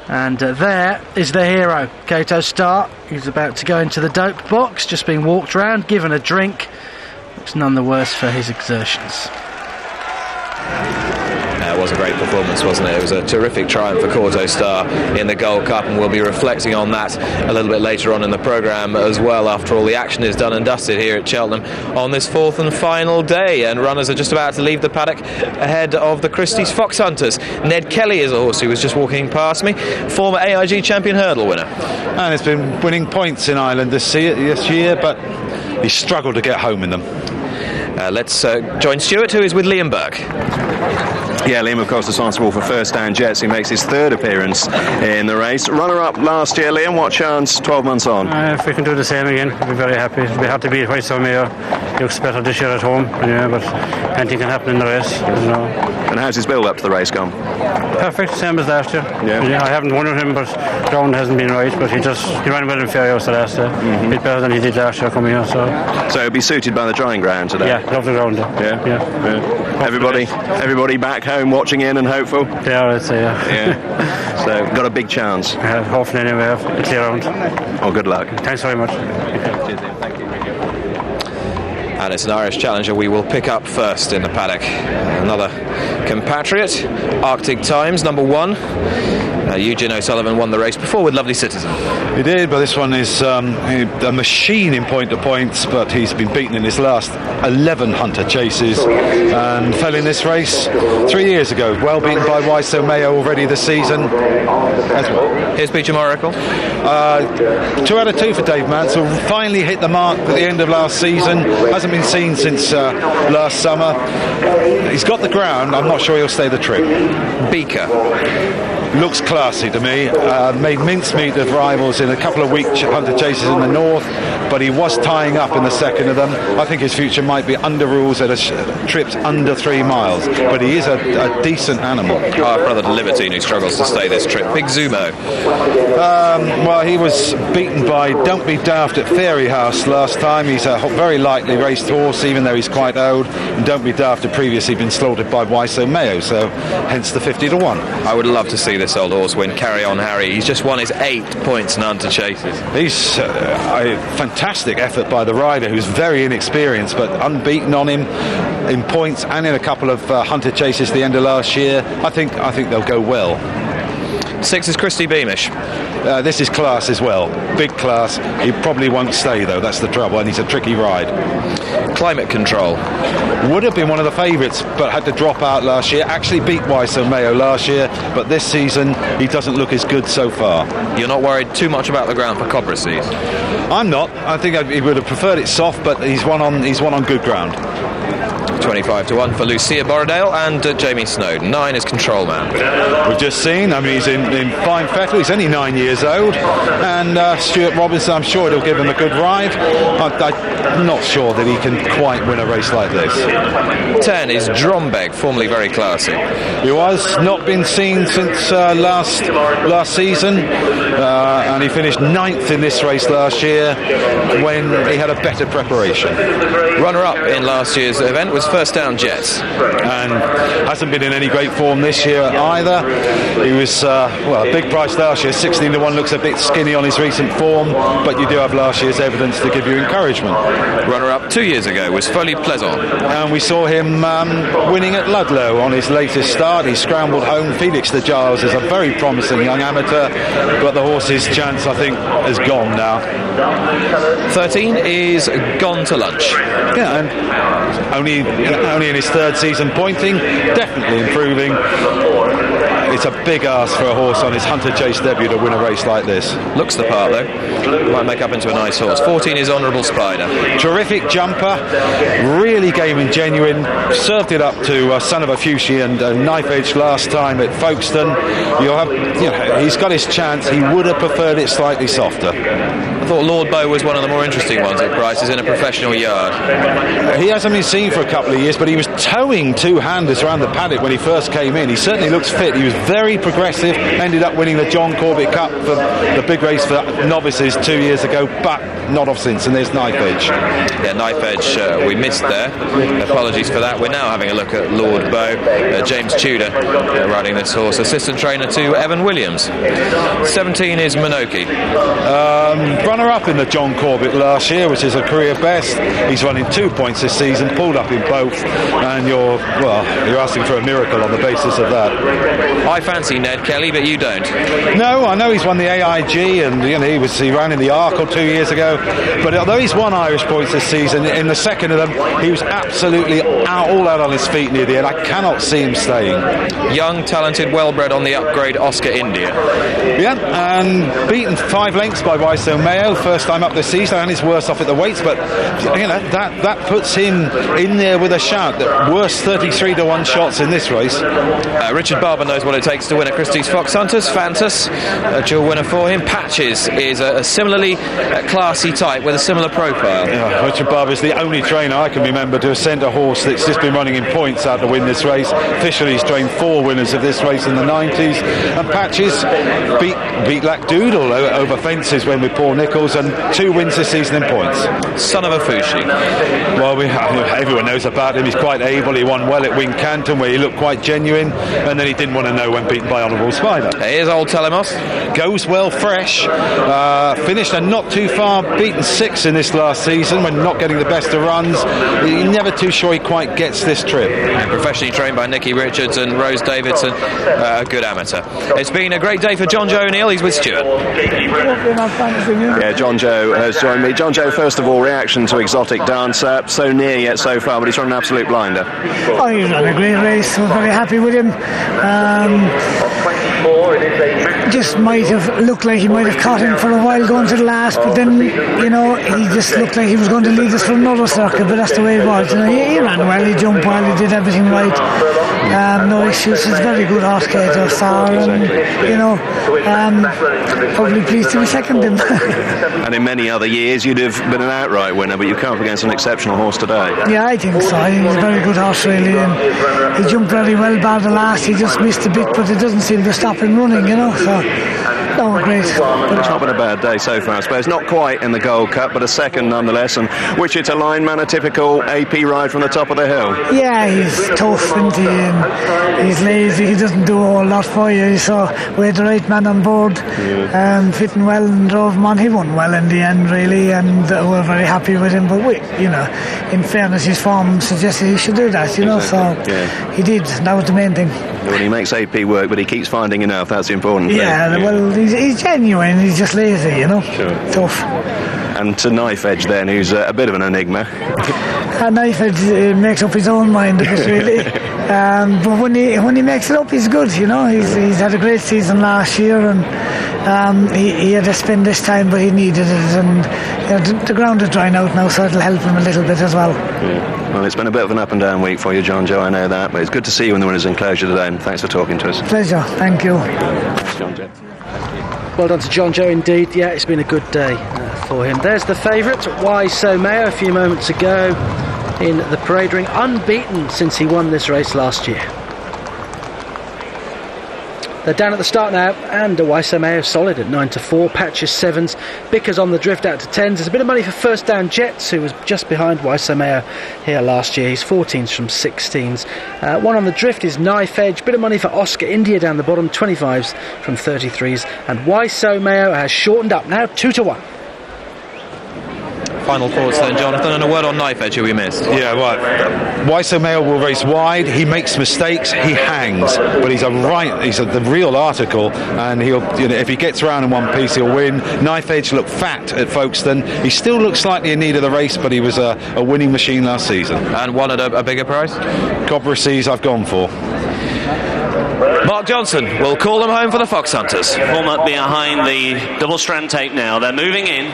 And there is the hero, Kauto Star. He's about to go into the doped box, just being walked round, given a drink. Looks none the worse for his exertions. It was a great performance, wasn't it? It was a terrific triumph for Kauto Star in the Gold Cup, and we'll be reflecting on that a little bit later on in the programme as well. After all, the action is done and dusted here at Cheltenham on this fourth and final day, and runners are just about to leave the paddock ahead of the Christie's Foxhunters. Ned Kelly is a horse who was just walking past me, former AIG champion hurdle winner. And he's been winning points in Ireland this year, but he struggled to get home in them. Let's join Stuart, who is with Liam Burke. Yeah, Liam, of course, responsible for First Down Jets. He makes his third appearance in the race. Runner-up last year, Liam. What chance 12 months on? If we can do the same again, we'll be very happy. It'll be hard to beat Waiso Mayo. He looks better this year at home, anyway, but anything can happen in the race. And how's his build-up to the race gone? Perfect, same as last year. Yeah, I haven't won with him, but ground hasn't been right. But he ran well in Fairhouse last year. A bit better than he did last year coming here. So he'll be suited by the drying ground today. Yeah, love the ground. Yeah. Everybody back home watching in and hopeful. Yeah, I'd say yeah. So got a big chance. Hopefully anyway, a clear round. Oh, good luck. Thanks very much. Cheers, Ian. Thank you. And it's an Irish challenger we will pick up first in the paddock. Another compatriot, Arctic Times, number 1. Eugene O'Sullivan won the race before with Lovely Citizen. He did, but this one is a machine in point-to-points, but he's been beaten in his last 11 hunter chases and fell in this race 3 years ago. Well beaten by Waiso Mayo already this season as well. Here's Peter Moracle. 2 out of 2 for Dave Mansell. Finally hit the mark at the end of last season. Hasn't been seen since last summer. He's got the ground. I'm not sure he'll stay the trip. Beaker. Looks classy to me. Made mincemeat of rivals in a couple of weak hunter chases in the north, but he was tying up in the second of them. I think his future might be under rules at trips under 3 miles, but he is a decent animal. Our brother to Libertine, who struggles to stay this trip. Big Zumo. Well, he was beaten by Don't Be Daft at Fairy House last time. He's a very lightly raced horse, even though he's quite old. And Don't Be Daft had previously been slaughtered by Waiso Mayo, so hence the 50-1. I would love to see this old horse win. Carry on, Harry. He's just won his 8 points in hunter chases. He's a fantastic effort by the rider, who's very inexperienced, but unbeaten on him in points and in a couple of hunter chases at the end of last year. I think they'll go well. 6 is Christy Beamish. This is class as well. Big class. He probably won't stay, though. That's the trouble, and he's a tricky ride. Climate Control. Would have been one of the favourites, but had to drop out last year. Actually beat Waiso Mayo last year, but this season he doesn't look as good so far. You're not worried too much about the ground for Cobra Seed? I'm not. I think he would have preferred it soft, but he's won on good ground. 25 to 1 for Lucia Borrowdale, and Jamie Snowden. 9 is Control Man. We've just seen, I mean, he's in fine fettle. He's only 9 years old, and Stuart Robinson, I'm sure it'll give him a good ride. I'm not sure that he can quite win a race like this. 10 is Drombeg, formerly very classy. He was not been seen since last season, and he finished 9th in this race last year when he had a better preparation. Runner-up in last year's event was First Down Jets, and hasn't been in any great form this year either. He was a big price last year. 16 to 1 looks a bit skinny on his recent form, but you do have last year's evidence to give you encouragement. Runner-up 2 years ago was Folie Plaisant, and we saw him winning at Ludlow on his latest start. He scrambled home. Felix de Giles is a very promising young amateur, but the horse's chance, I think, has gone now. 13 is Gone to Lunch. Yeah, and only in his 3rd season pointing, definitely improving. It's a big ask for a horse on his Hunter Chase debut to win a race like this. Looks the part though. Might make up into a nice horse. 14 is Honourable Spider. Terrific jumper, really game and genuine. Served it up to Son of a Fuchsia and Knife Edge last time at Folkestone. He's got his chance. He would have preferred it slightly softer. I thought Lord Bow was one of the more interesting ones at prices in a professional yard. He hasn't been seen for a couple of years, but he was towing two-handers around the paddock when he first came in. He certainly looks fit. He was very progressive, ended up winning the John Corbett Cup for the big race for novices 2 years ago, but not off since. And there's Knife Edge. Yeah, Knife Edge we missed there. Apologies for that. We're now having a look at Lord Bow. James Tudor riding this horse. Assistant trainer to Evan Williams. 17 is Minoki. Runner-up in the John Corbett last year, which is a career best. He's running 2 points this season, pulled up in both, and you're asking for a miracle on the basis of that. I fancy Ned Kelly, but you don't. No, I know he's won the AIG, and he ran in the Arkle 2 years ago. But although he's won Irish points this season, in the second of them, he was absolutely all out on his feet near the end. I cannot see him staying. Young, talented, well-bred on the upgrade Oscar India. Yeah, and beaten 5 lengths by Wyso Mayo, first time up this season, and he's worse off at the weights, but that puts him in there with a shout. The worst 33 to 1 shots in this race. Richard Barber knows what it takes to win at Christie's Foxhunters. Fantas, a dual winner for him. Patches is a similarly classy type with a similar profile. Yeah, Richard Barber is the only trainer I can remember to have sent a horse that's just been running in points out to win this race. Officially, he's trained 4 winners of this race in the 90s, and Patches beat Lack Doodle over fences when with Paul Nichols, and 2 wins this season in points. Son of a Fushi. Well, everyone knows about him. He's quite able. He won well at Wincanton, where he looked quite genuine, and then he didn't want to know when beaten by Honourable Spider. Here's Old Telemos. Goes well fresh. Finished a not too far beaten 6 in this last season when not getting the best of runs. You're never too sure he quite gets this trip. And professionally trained by Nicky Richards and Rose Davidson, a good amateur. It's been a great day for John Joe O'Neill. He's with Stuart. Yeah, John Joe has joined me. John Joe, first of all, reaction to Exotic Dancer. So near yet so far, but he's run an absolute blinder. Oh, he's run a great race. We're very happy with him. Just might have looked like he might have caught him for a while going to the last, but then he just looked like he was going to lead us for another circuit, but that's the way it was. He ran well, he jumped well, he did everything right. No issues. He's a very good horse, Kauto Star, and probably pleased to be second him. And in many other years you'd have been an outright winner, but you've come up against an exceptional horse today. Yeah, I think so. He's a very good horse really, and he jumped very well bar the last. He just missed a bit, but it doesn't seem to stop him running, so no, great. But it's not been a bad day so far, I suppose. Not quite in the Gold Cup, but a second nonetheless. And Wichita Lineman, a typical AP ride from the top of the hill. Yeah, he's tough, isn't he? And he's lazy. He doesn't do a whole lot for you. So we had the right man on board, fitting well and drove him on. He won well in the end, really, and we're very happy with him. But in fairness, his form suggested he should do that, so he did. That was the main thing. Well, he makes AP work, but he keeps finding enough. That's the important thing. Yeah, well, he's genuine. He's just lazy, Sure. Tough. And to Knife Edge then, who's a bit of an enigma. Knife Edge makes up his own mind a bit, really. But when he makes it up, he's good, He's had a great season last year, and He had a spin this time, but he needed it, and the ground is drying out now, so it'll help him a little bit as well. Yeah. Well, it's been a bit of an up and down week for you, John Joe, I know that, but it's good to see you in the winners' enclosure today, and thanks for talking to us. Pleasure, thank you. Thanks, John Joe. Well done to John Joe indeed. Yeah, it's been a good day for him. There's the favourite, Why So Mayo, a few moments ago in the parade ring, unbeaten since he won this race last year. They're down at the start now, and Why So Mayo solid at 9-4, Patches 7s, Bickers on the drift out to 10s. There's a bit of money for First Down Jets, who was just behind Why So Mayo here last year. He's 14s from 16s. One on the drift is Knife Edge, bit of money for Oscar India down the bottom, 25s from 33s, and Why So Mayo has shortened up now 2-1. Final thoughts then, Jonathan, and a word on Knife Edge, who we missed. Yeah, right. Why So Mayo will race wide. He makes mistakes. He hangs, but he's the real article, and he'll, if he gets around in one piece, he'll win. Knife Edge looked fat at Folkestone. He still looks slightly in need of the race, but he was a winning machine last season. And won at a bigger price. Cobra Seas, I've gone for. Mark Johnson will call them home for the Foxhunters. Form up behind the double strand tape now. They're moving in.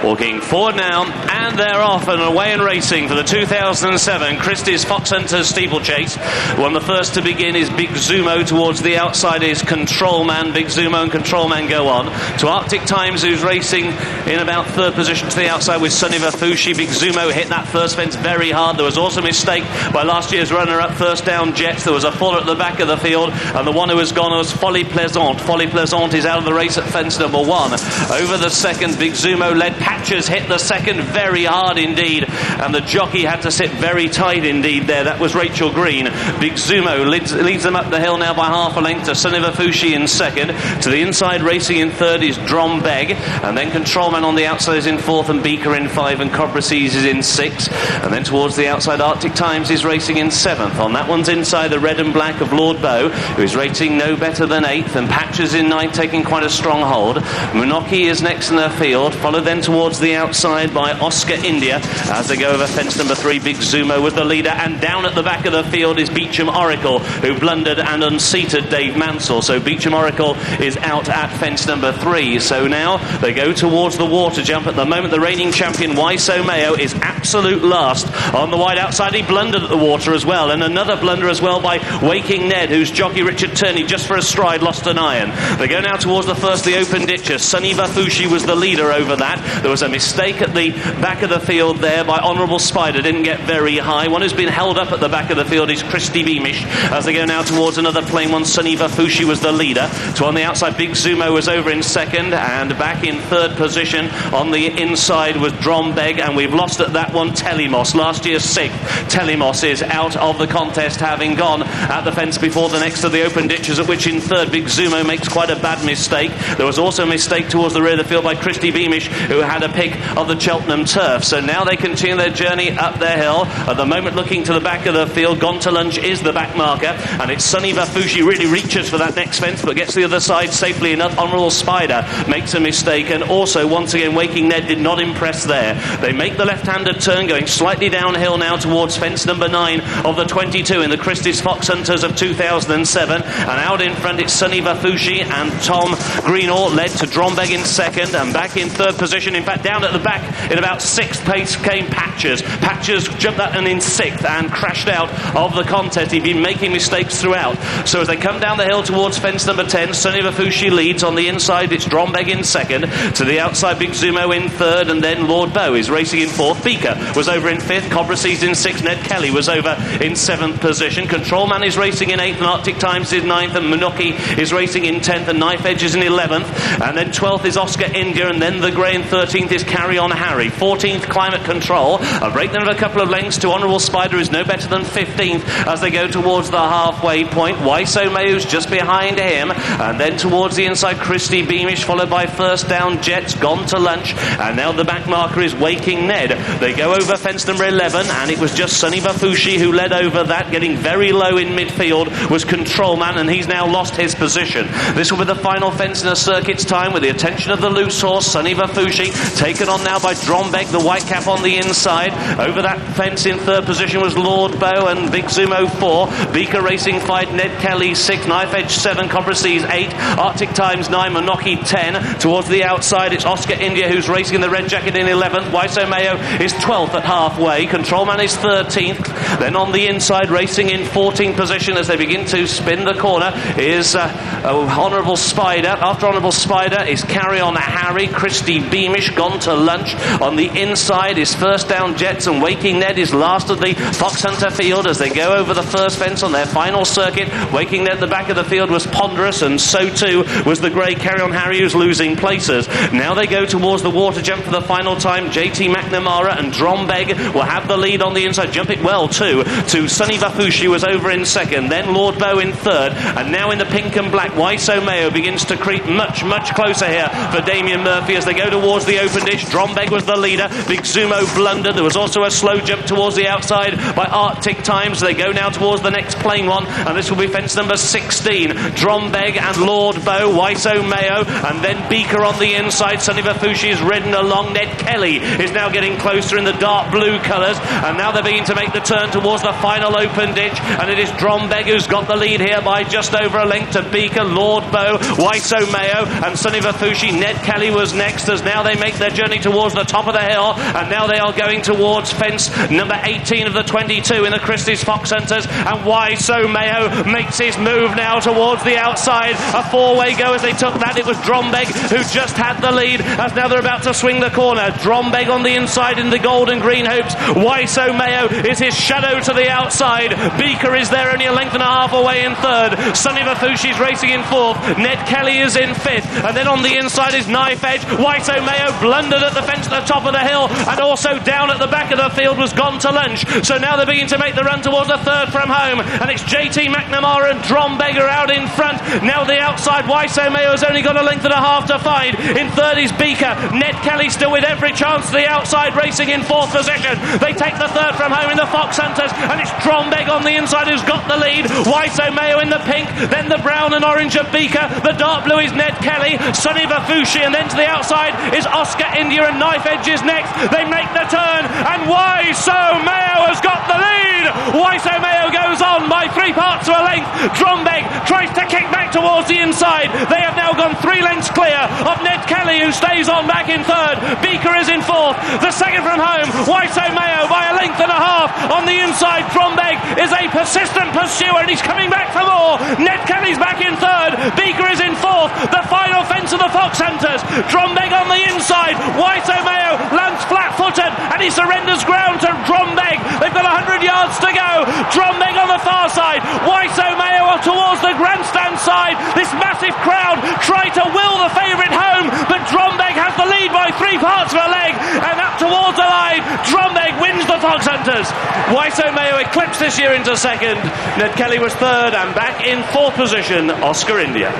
Walking forward now, and they're off and away and racing for the 2007 Christie's Foxhunters steeplechase. One of the first to begin is Big Zumo. Towards the outside is Control Man. Big Zumo and Control Man go on to Arctic Times, who's racing in about third position to the outside with Sunny Vafushi. Big Zumo hit that first fence very hard. There was also a mistake by last year's runner-up First Down Jets. There was a faller at the back of the field, and the one who was gone was Folie Plaisante. Folie Plaisante is out of the race at fence number 1. Over the second, Big Zumo led. Patches hit the second very hard indeed, and the jockey had to sit very tight indeed there. That was Rachel Green. Big Zumo leads them up the hill now by half a length to Sunny Vafushi in second. To the inside, racing in third is Drom Beg, and then Controlman on the outside is in fourth, and Beaker in 5, and Cobra Seas is in 6. And then towards the outside, Arctic Times is racing in 7th. On that one's inside, the red and black of Lord Bow, who is rating no better than 8th, and Patches in 9th, taking quite a strong hold. Munoki is next in their field, followed then towards the outside by Oscar India as they go over fence number 3. Big Zumo with the leader, and down at the back of the field is Beecham Oracle, who blundered and unseated Dave Mansell. So Beecham Oracle is out at fence number 3. So now they go towards the water jump. At the moment, the reigning champion Why So Mayo is absolute last on the wide outside. He blundered at the water as well, and another blunder as well by Waking Ned, whose jockey Richard Turney just for a stride lost an iron. They go now towards the open ditches. Sunny Vafushi was the leader over that. There was a mistake at the back of the field there by Honourable Spider, didn't get very high. One who's been held up at the back of the field is Christy Beamish as they go now towards another plain one. Sunny Vafushi was the leader. To on the outside, Big Zumo was over in second, and back in third position on the inside was Drombeg, and we've lost at that one Telemos, last year's 6th. Telemos is out of the contest, having gone at the fence before the next of the open ditches, at which in third Big Zumo makes quite a bad mistake. There was also a mistake towards the rear of the field by Christy Beamish, who had a pick of the Cheltenham turf. So now they continue their journey up their hill. At the moment, looking to the back of the field, Gone to Lunch is the back marker, and it's Sunny Vafushi really reaches for that next fence, but gets to the other side safely enough. Honourable Spider makes a mistake, and also once again Waking Ned did not impress there. They make the left-handed turn, going slightly downhill now towards fence number 9 of the 22 in the Christie's Foxhunters of 2007, and out in front it's Sunny Vafushi and Tom Greenall led to Drombeg in second, and back in third position, in fact down at the back in about 6th pace came Patches. Patches jumped that and in 6th and crashed out of the contest. He'd been making mistakes throughout. So as they come down the hill towards fence number 10, Sunny Vafushi leads. On the inside it's Drombeg in second. To the outside, Big Zumo in third, and then Lord Bow is racing in fourth. Beaker was over in 5th. Cobra Seas in 6th. Ned Kelly was over in 7th position. Control Man is racing in 8th, and Arctic Times is 9th, and Munoki is racing in 10th, and Knife Edge is in 11th, and then 12th is Oscar India, and then the grey in 13th is Carry On Harry. 14th Climate Control. A breakdown of a couple of lengths to Honourable Spider is no better than 15th as they go towards the halfway point. Why So Mayo's just behind him, and then towards the inside Christy Beamish, followed by First Down Jets, Gone to Lunch, and now the back marker is Waking Ned. They go over fence number 11, and it was just Sunny Vafushi who led over that, getting very low in in midfield was Control Man, and he's now lost his position. This will be the final fence in a circuit's time, with the attention of the loose horse, Sunny Vafushi, taken on now by Drombeg, the white cap on the inside. Over that fence in third position was Lord Bow and Big Zumo 4. Beaker Racing 5, Ned Kelly 6, Knife Edge 7, Cobra Seas 8, Arctic Times 9, Monoki 10. Towards the outside, it's Oscar India who's racing in the red jacket in 11th. Waiso Mayo is 12th at halfway. Control Man is 13th. Then on the inside, racing in 14th position as they begin to spin the corner, is Honourable Spider. After Honourable Spider is Carry On Harry. Christy Beamish gone to lunch. On the inside is First Down Jets, and Waking Ned is last of the Foxhunter field as they go over the first fence on their final circuit. Waking Ned at the back of the field was ponderous, and so too was the grey Carry On Harry, who's losing places. Now they go towards the water jump for the final time. JT McNamara and Drombeg will have the lead on the inside. Jump it well too to Sunny Vafushi, was over in second, then Lord Bow in third, and now in the pink and black, Waiso Mayo begins to creep much closer here for Damien Murphy as they go towards the open dish. Drombeg was the leader. Big Zumo blundered. There was also a slow jump towards the outside by Arctic Times. They go now towards the next plain one, and this will be fence number 16. Drombeg and Lord Bow, Waiso Mayo, and then Beaker on the inside. Sunny Vafushi is ridden along. Ned Kelly is now getting closer in the dark blue colours, and now they're beginning to make the turn towards the final open ditch, and it is Drombeg who's got the lead here by just over a length to Beaker, Lord Bow, Waiso Mayo, and Sunny Vafushi. Ned Kelly was next as now they make their journey towards the top of the hill, and now they are going towards fence number 18 of the 22 in the Christie's Foxhunters, and Waiso Mayo makes his move now towards the outside. A four-way go as they took that. It was Drombeg who just had the lead as now they're about to swing the corner. Drombeg on the inside in the gold and green hopes. Waiso Mayo is his shadow to the outside. Beaker is there only a length and a half away in third. Sunny Vafushi's racing in fourth. Ned Kelly is in fifth, and then on the inside is Knife Edge. Waiso Mayo blundered at the fence at the top of the hill, and also down at the back of the field was Gone to Lunch. So now they're beginning to make the run towards the third from home, and it's JT McNamara and Drombeg are out in front. Now the outside, Waiso Mayo has only got a length and a half to find. In third is Beaker. Ned Kelly still with every chance to the outside, racing in fourth position. They take the third from home in the Foxhunters, and it's Drombeg on the inside who's got the lead. Waiso Mayo in the pink, then the brown and orange of Beaker. The dark blue is Ned Kelly, Sunny Vafushi, and then to the outside is Oscar India, and Knife Edge is next. They make the turn, and Waiso Mayo has got the lead. Waiso Mayo goes on by 3 parts to a length. Drombeg tries to kick back towards the inside. They have now gone 3 lengths clear of Ned Kelly, who stays on back in third. Beaker is in fourth. The second from home, Waiso Mayo by a length and a half on the inside. Drombeg is a persistent pursuer, and he's coming back for more. Ned Kelly's back in third. Beaker is in fourth. The final fence of the Foxhunters. Drombeg on the inside. Waiso Mayo lands flat-footed, and he surrenders ground to Drombeg. They've got 100 yards to go. Drombeg on the far side. Waiso Mayo towards the grandstand side. This massive crowd try to will the favourite home, but Drombeg has the lead by 3 parts of a leg, and up towards the line. Drombeg wins the Foxhunters. Waiso Mayo eclipsed this year into second. Ned Kelly was third, and back in fourth position, Oscar India.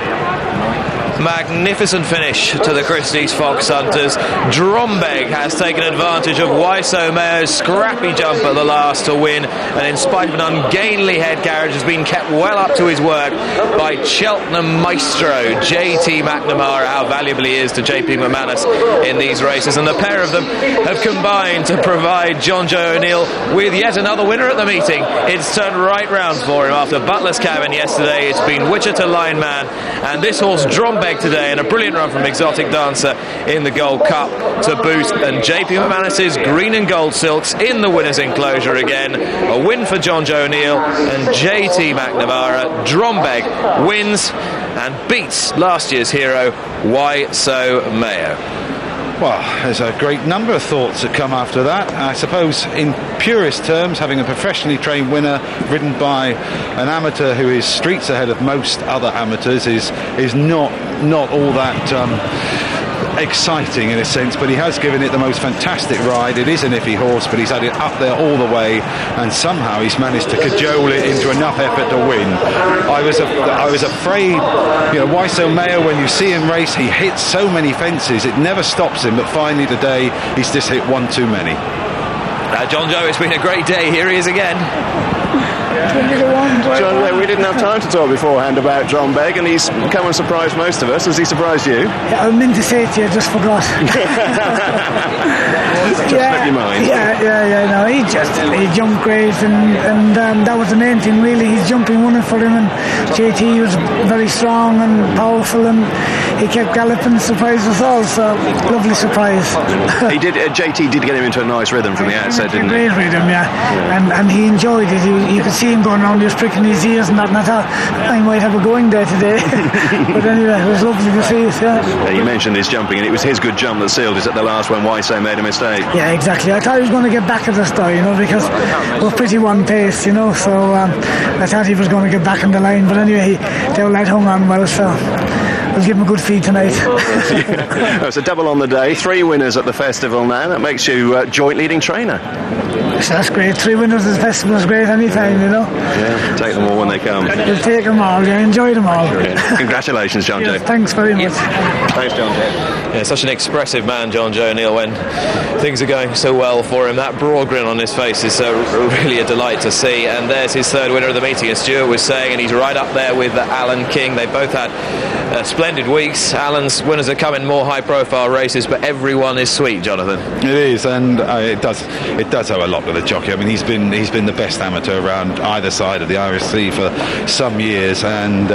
Magnificent finish to the Christie's Foxhunters. Drombeg has taken advantage of Waiso Mayo's scrappy jump at the last to win, and in spite of an ungainly head carriage has been kept well up to his work by Cheltenham maestro JT McNamara. How valuable he is to JP McManus in these races, and the pair of them have combined to provide John Joe O'Neill with yet another winner at the meeting. It's turned right round for him after Butler's Cabin yesterday. It's been Wichita Lineman, and this horse Drombeg today, and a brilliant run from Exotic Dancer in the Gold Cup to boot, and JP McManus's green and gold silks in the winner's enclosure again. A win for John Joe O'Neill and JT McNamara. Drombeg wins and beats last year's hero Waiso Mayo. Well, there's a great number of thoughts that come after that. I suppose in purest terms, having a professionally trained winner ridden by an amateur who is streets ahead of most other amateurs is not all that exciting in a sense, but he has given it the most fantastic ride. It is an iffy horse, but he's had it up there all the way, and somehow he's managed to cajole it into enough effort to win. I was afraid, Waiso Mayo, when you see him race, he hits so many fences, it never stops him, but finally today he's just hit one too many. John Joe, it's been a great day. Here he is again. John, we didn't have time to talk beforehand about John Begg, and he's come and surprised most of us. Has he surprised you? Yeah, I meant to say it to you, I just forgot. Just slipped your mind. No, he jumped great, and that was the main thing really. His jumping won it for him, and JT was very strong and powerful, and he kept galloping, surprised us all. So lovely surprise. He did. JT did get him into a nice rhythm from the outset, didn't he? Great rhythm, yeah. And he enjoyed it. You could see him going around, he was pricking his ears and that, and I thought I might have a going there today. But anyway, it was lovely to see it. Yeah. You mentioned his jumping, and it was his good jump that sealed it at the last when Wyso made a mistake. Yeah, exactly. I thought he was going to get back at the start, because we're pretty one pace, so I thought he was going to get back in the line. But anyway, the old lad hung on well, so we'll give him a good feed tonight. It's a double on the day, 3 winners at the festival now. That makes you joint leading trainer. So that's great. 3 winners at the festival is great anytime, Yeah, take them all when they come. We'll take them all, enjoy them all. Yeah. Congratulations, John Joe. Thanks very much. Thanks, John Joe. Yeah, such an expressive man, John Joe O'Neill, when things are going so well for him. That broad grin on his face is really a delight to see. And there's his 3rd winner of the meeting, as Stuart was saying, and he's right up there with Alan King. They both had splendid weeks. Alan's winners are coming more high-profile races, but everyone is sweet, Jonathan. It is, and it does owe a lot to the jockey. I mean, he's been the best amateur around either side of the RSC for some years, and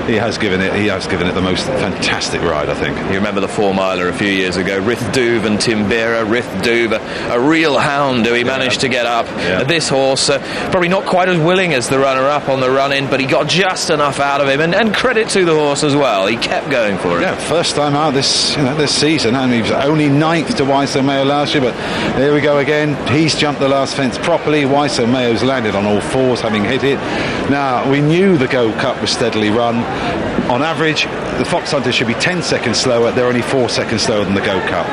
he has given it the most fantastic ride, I think. You remember the 4-miler a few years ago, Rith Doob and Timbera. Rith Doob, a real hound who he managed to get up. This horse, probably not quite as willing as the runner-up on the run-in, but he got just enough out of him, and credit to the horse as well. He kept going for it. Yeah, first time out this season, and he was only 9th to Wyso Mayo last year, but there we go again. He's jumped the last fence properly. Wyso Mayo's landed on all 4s, having hit it. Now, we knew the Gold Cup was steadily run. On average, the Foxhunters should be 10 seconds slower. They're only 4 seconds slower than the Gold Cup.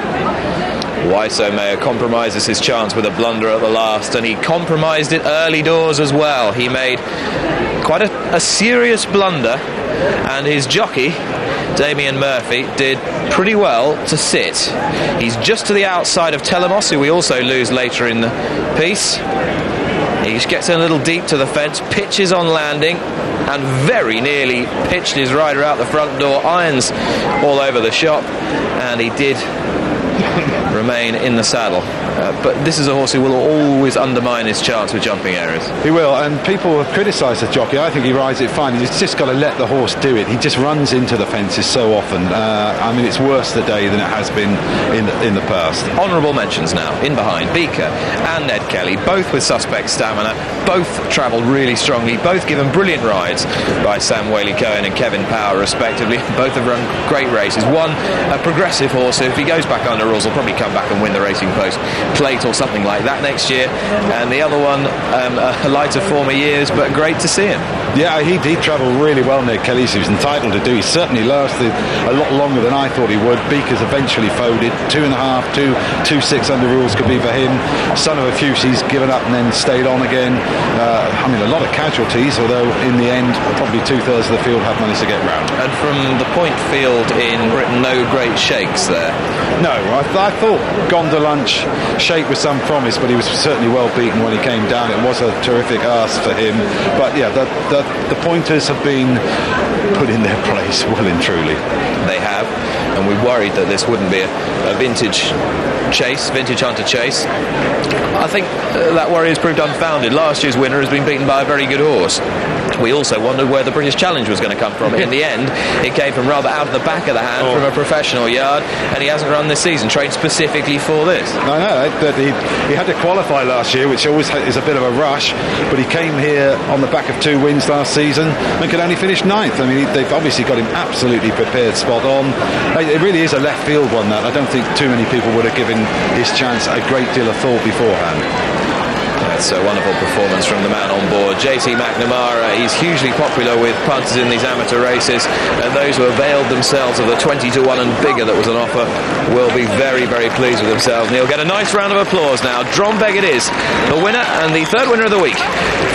Wyso Mayo compromises his chance with a blunder at the last, and he compromised it early doors as well. He made quite a serious blunder, and his jockey, Damien Murphy, did pretty well to sit. He's just to the outside of Telemos, who we also lose later in the piece. He just gets in a little deep to the fence, pitches on landing, and very nearly pitched his rider out the front door. Irons all over the shop, and he did remain in the saddle. But this is a horse who will always undermine his chance with jumping areas. He will, and people have criticised the jockey. I think he rides it fine. He's just got to let the horse do it. He just runs into the fences so often. It's worse today than it has been in the past. Honourable mentions now, in behind, Beaker and Ned Kelly, both with suspect stamina, both travelled really strongly, both given brilliant rides by Sam Whaley-Cohen and Kevin Power, respectively. Both have run great races. One, a progressive horse, who if he goes back under rules will probably come back and win the Racing Post Plate or something like that next year, and the other one, a lighter former years, but great to see him. Yeah, he travelled really well, Ned Kelly. He was entitled to do. He certainly lasted a lot longer than I thought he would. Beaker's eventually folded. 2.5, 2.6 under rules could be for him. Son of a Fusi's given up and then stayed on again. A lot of casualties, although in the end probably 2/3 of the field have managed to get round. And from the point field in Britain, no great shakes there. No, I thought gone to lunch, shake with some promise, but he was certainly well beaten when he came down. It was a terrific ask for him, but yeah, the pointers have been put in their place well and truly. They have, and we worried that this wouldn't be a vintage hunter chase. I think that worry has proved unfounded. Last year's winner has been beaten by a very good horse. We also wondered where the British Challenge was going to come from. In the end, it came from rather out of the back of the hand from a professional yard, and he hasn't run this season, trained specifically for this. I know, he had to qualify last year, which always is a bit of a rush, but he came here on the back of 2 wins last season and could only finish 9th. They've obviously got him absolutely prepared, spot on. It really is a left field one, that. I don't think too many people would have given his chance a great deal of thought beforehand. That's a wonderful performance from the man on board, JT McNamara. He's hugely popular with punters in these amateur races, and those who availed themselves of the 20-1 and bigger that was on offer will be very, very pleased with themselves. And he'll get a nice round of applause now. John Begg it is, the winner and the 3rd winner of the week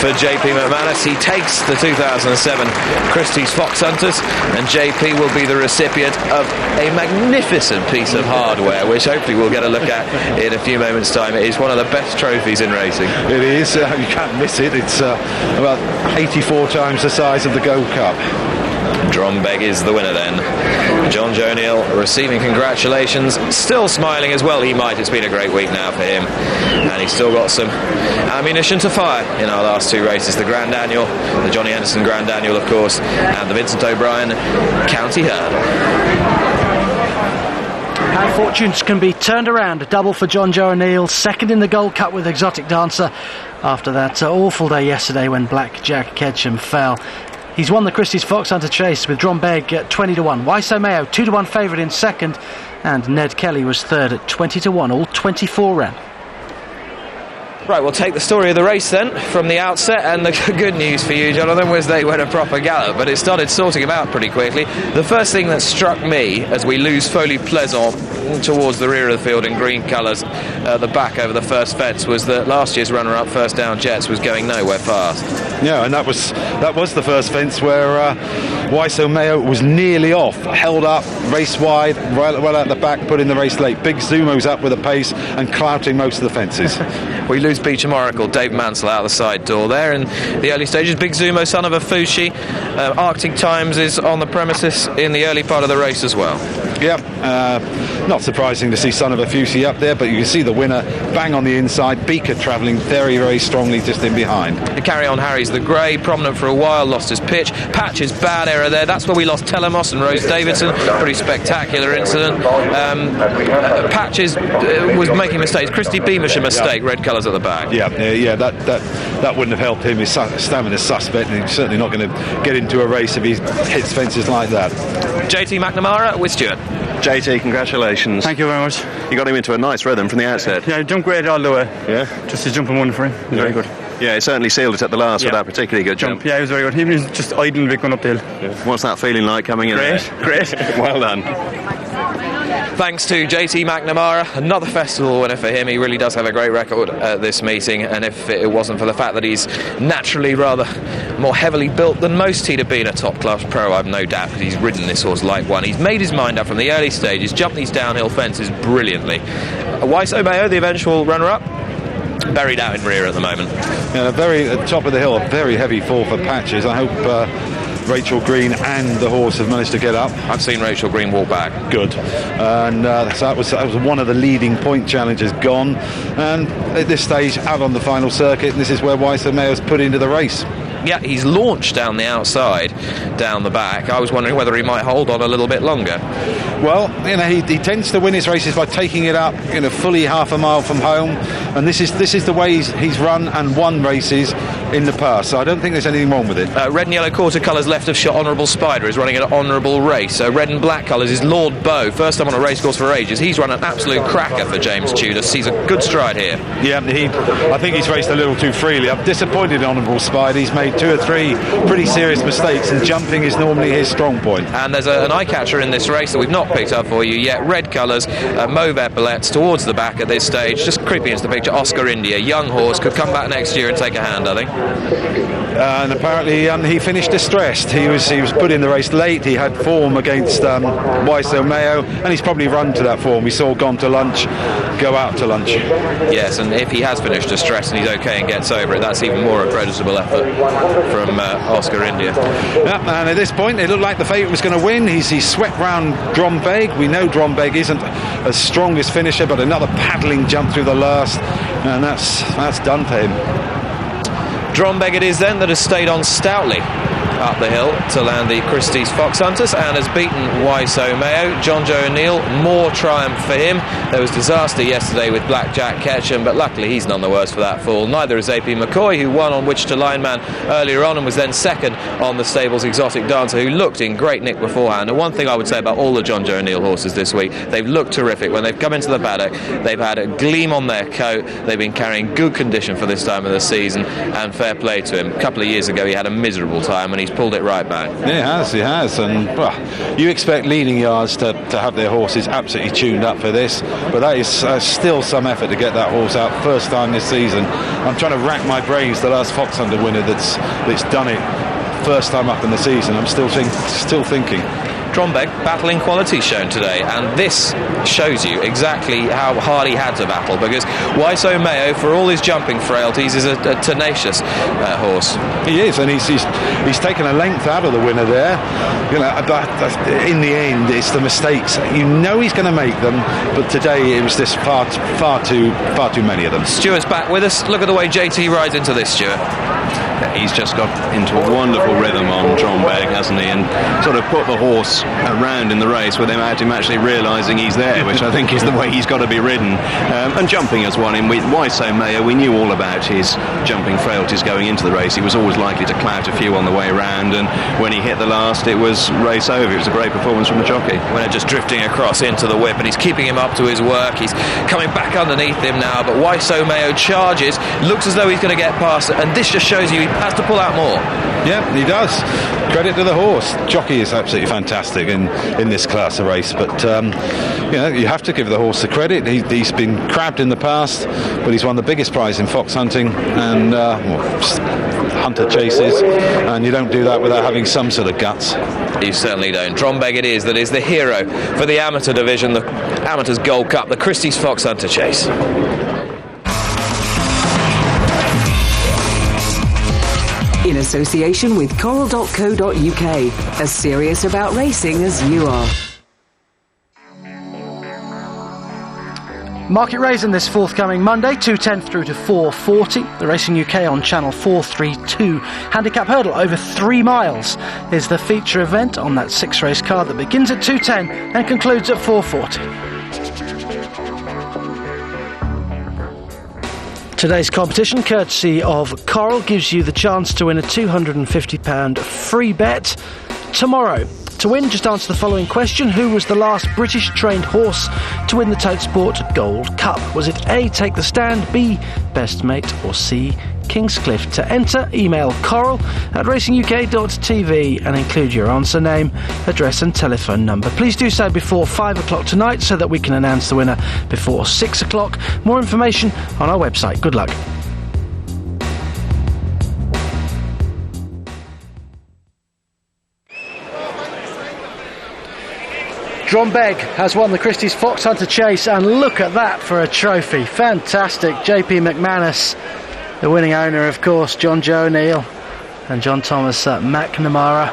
for JP McManus. He takes the 2007 Christie's Foxhunters, and JP will be the recipient of a magnificent piece of hardware, which hopefully we'll get a look at in a few moments' time. It is one of the best trophies in racing. It is. You can't miss it. It's about 84 times the size of the Gold Cup. Drombeg is the winner then. John Joe O'Neill receiving congratulations, still smiling as well. He might. It's been a great week now for him, and he's still got some ammunition to fire in our last two races, the Grand Annual, the Johnny Henderson Grand Annual of course, and the Vincent O'Brien County Hurdle. How fortunes can be turned around. A double for John Joe O'Neill, second in the Gold Cup with Exotic Dancer after that awful day yesterday when Black Jack Ketchum fell. He's won the Christie's Foxhunter Chase with Drombeg at 20-1. Waiso Mayo 2-1 favourite in second, and Ned Kelly was third at 20-1. All 24 ran. Right, we'll take the story of the race then from the outset, and the good news for you, Jonathan, was they went a proper gallop, but it started sorting them out pretty quickly. The first thing that struck me as we lose Folie Plaisant towards the rear of the field in green colours at the back over the first fence was that last year's runner-up First Down Jets was going nowhere fast. Yeah, and that was the first fence where Waiso Mayo was nearly off, held up, race wide, well out the back, put in the race late. Big Zumo's up with a pace and clouting most of the fences. We lose Beecham Oracle, Dave Mansell out the side door there in the early stages. Big Zumo, son of a Fushi. Arctic Times is on the premises in the early part of the race as well. Yeah, not surprising to see son of a Fushi up there, but you can see the winner bang on the inside. Beaker travelling very, very strongly just in behind. The Carry On Harry's the grey, prominent for a while, lost his pitch. Patch's bad error there. That's where we lost Telemos and Rose Davidson. Pretty spectacular incident. Patches was making mistakes. Christy Beamish a mistake, red colours at the back. Yeah, that wouldn't have helped him. His stamina's suspect, and he's certainly not going to get into a race if he hits fences like that. JT McNamara with Stuart. JT, congratulations. Thank you very much. You got him into a nice rhythm from the outset. Yeah, he jumped great all the way. Yeah? Just a jumping one for him. Very good. Yeah, he certainly sealed it at the last with that particularly good jump. Yeah, he was very good. He was just idling a bit going up the hill. Yeah. What's that feeling like coming in there? Great. Well done. Thanks to JT McNamara, another festival winner for him. He really does have a great record at this meeting, and if it wasn't for the fact that he's naturally rather more heavily built than most, he'd have been a top-class pro, I've no doubt, because he's ridden this horse like one. He's made his mind up from the early stages, jumped these downhill fences brilliantly. Waiso Mayo, the eventual runner-up, buried out in rear at the moment. Yeah, at top of the hill, a very heavy fall for Patches. I hope Rachel Green and the horse have managed to get up. I've seen Rachel Green walk back. Good. And so that was one of the leading point challenges gone. And at this stage, out on the final circuit, this is where Waiso Mayo's put into the race. Yeah, he's launched down the outside, down the back. I was wondering whether he might hold on a little bit longer. Well, he tends to win his races by taking it up, fully half a mile from home, and this is the way he's run and won races in the past. So I don't think there's anything wrong with it. Red and yellow quarter colours left of shot. Honourable Spider is running an honourable race. Red and black colours is Lord Bow. First time on a racecourse for ages. He's run an absolute cracker for James Tudor. Sees a good stride here. Yeah, I think he's raced a little too freely. I'm disappointed in Honourable Spider. He's made 2 or 3 pretty serious mistakes, and jumping is normally his strong point. And there's an eye catcher in this race that we've not picked up for you yet. Red colours, mauve epaulets towards the back at this stage, just creeping into the picture. Oscar India, young horse, could come back next year and take a hand, I think. And apparently he finished distressed. He was put in the race late. He had form against Waiso Mayo, and he's probably run to that form. We saw Gone to Lunch go out to lunch. Yes, and if he has finished distressed and he's okay and gets over it, that's even more a creditable effort from Oscar India. Yeah, and at this point it looked like the favourite was going to win. He's swept round Drombeg. We know Drombeg isn't as strong as finisher, but another paddling jump through the last, and that's done for him. Drombeg it is then that has stayed on stoutly up the hill to land the Christie's Foxhunters and has beaten Waiso Mayo. John Joe O'Neill, more triumph for him. There was disaster yesterday with Black Jack Ketchum, but luckily he's none the worse for that fall. Neither is AP McCoy, who won on Wichita Lineman earlier on and was then second on the stable's Exotic Dancer, who looked in great nick beforehand. And one thing I would say about all the John Joe O'Neill horses this week, they've looked terrific. When they've come into the paddock, they've had a gleam on their coat. They've been carrying good condition for this time of the season, and fair play to him. A couple of years ago he had a miserable time and he's pulled it right back. Yeah, he has. And you expect leading yards to have their horses absolutely tuned up for this, but that is still some effort to get that horse out first time this season. I'm trying to rack my brains, the last Foxhunter winner that's done it first time up in the season. I'm still thinking. Drombeg, battling quality shown today, and this shows you exactly how hard he had to battle, because Waiso Mayo, for all his jumping frailties, is a tenacious horse. He is, and he's taken a length out of the winner there. You know, but in the end, it's the mistakes. You know he's going to make them, but today it was just far too many of them. Stuart's back with us. Look at the way JT rides into this, Stuart. He's just got into a wonderful rhythm on Drombeg, hasn't he? And sort of put the horse around in the race without him actually realising he's there, which I think is the way he's got to be ridden. And jumping has won him. Waiso Mayo, we knew all about his jumping frailties going into the race. He was always likely to clout a few on the way around, and when he hit the last, it was race over. It was a great performance from the jockey. When they're just drifting across into the whip, and he's keeping him up to his work. He's coming back underneath him now, but Waiso Mayo charges, looks as though he's going to get past it, and this just shows you he has to pull out more. Yeah, he does. Credit to the horse. Jockey is absolutely fantastic in this class of race, but you have to give the horse the credit. He's been crabbed in the past, but he's won the biggest prize in fox hunting and hunter chases, and you don't do that without having some sort of guts. You certainly don't. Drombeg it is that is the hero for the amateur division, the Amateurs Gold Cup, the Christie's Fox Hunter Chase. In association with coral.co.uk, as serious about racing as you are. Market Raisin this forthcoming Monday, 2:10 through to 4:40. The Racing UK on channel 432. Handicap hurdle over 3 miles is the feature event on that 6-race card that begins at 2:10 and concludes at 4:40. Today's competition, courtesy of Coral, gives you the chance to win a £250 free bet tomorrow. To win, just answer the following question. Who was the last British trained horse to win the Tote Sport Gold Cup? Was it A, Take the Stand, B, Best Mate, or C, Kingscliff? To enter, email coral@racinguk.tv and include your answer name, address and telephone number. Please do so before 5 o'clock tonight so that we can announce the winner before 6 o'clock. More information on our website. Good luck. Drombeg has won the Christie's Fox Hunter Chase, and look at that for a trophy. Fantastic. JP McManus, the winning owner, of course, John Joe O'Neill and John Thomas McNamara,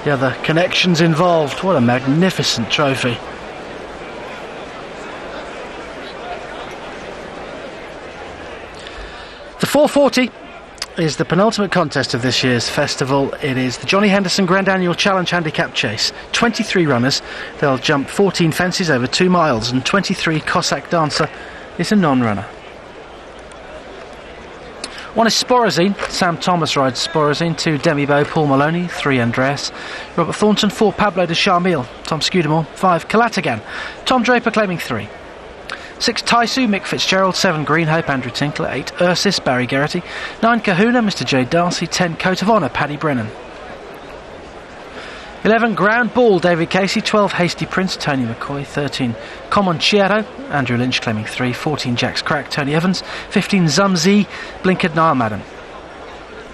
the other connections involved. What a magnificent trophy. The 440 is the penultimate contest of this year's festival. It is the Johnny Henderson Grand Annual Challenge Handicap Chase. 23 runners. They'll jump 14 fences over 2 miles, and 23 Cossack Dancer is a non-runner. 1 is Sporazine. Sam Thomas rides Sporazine. 2 Demi-Bow, Paul Maloney. 3 Andreas, Robert Thornton. 4 Pablo de Charmille, Tom Scudamore. 5 Calatagan, Tom Draper claiming 3. 6 Taisu, Mick Fitzgerald. 7 Green Hope, Andrew Tinkler. 8 Ursus, Barry Geraghty. 9 Kahuna, Mr J Darcy. 10 Coat of Honour, Paddy Brennan. 11 Ground Ball, David Casey. 12 Hasty Prince, Tony McCoy. 13 Comanchero, Andrew Lynch claiming 3. 14 Jack's Crack, Tony Evans. 15 Zumzee, Blinkered, Niall Madden.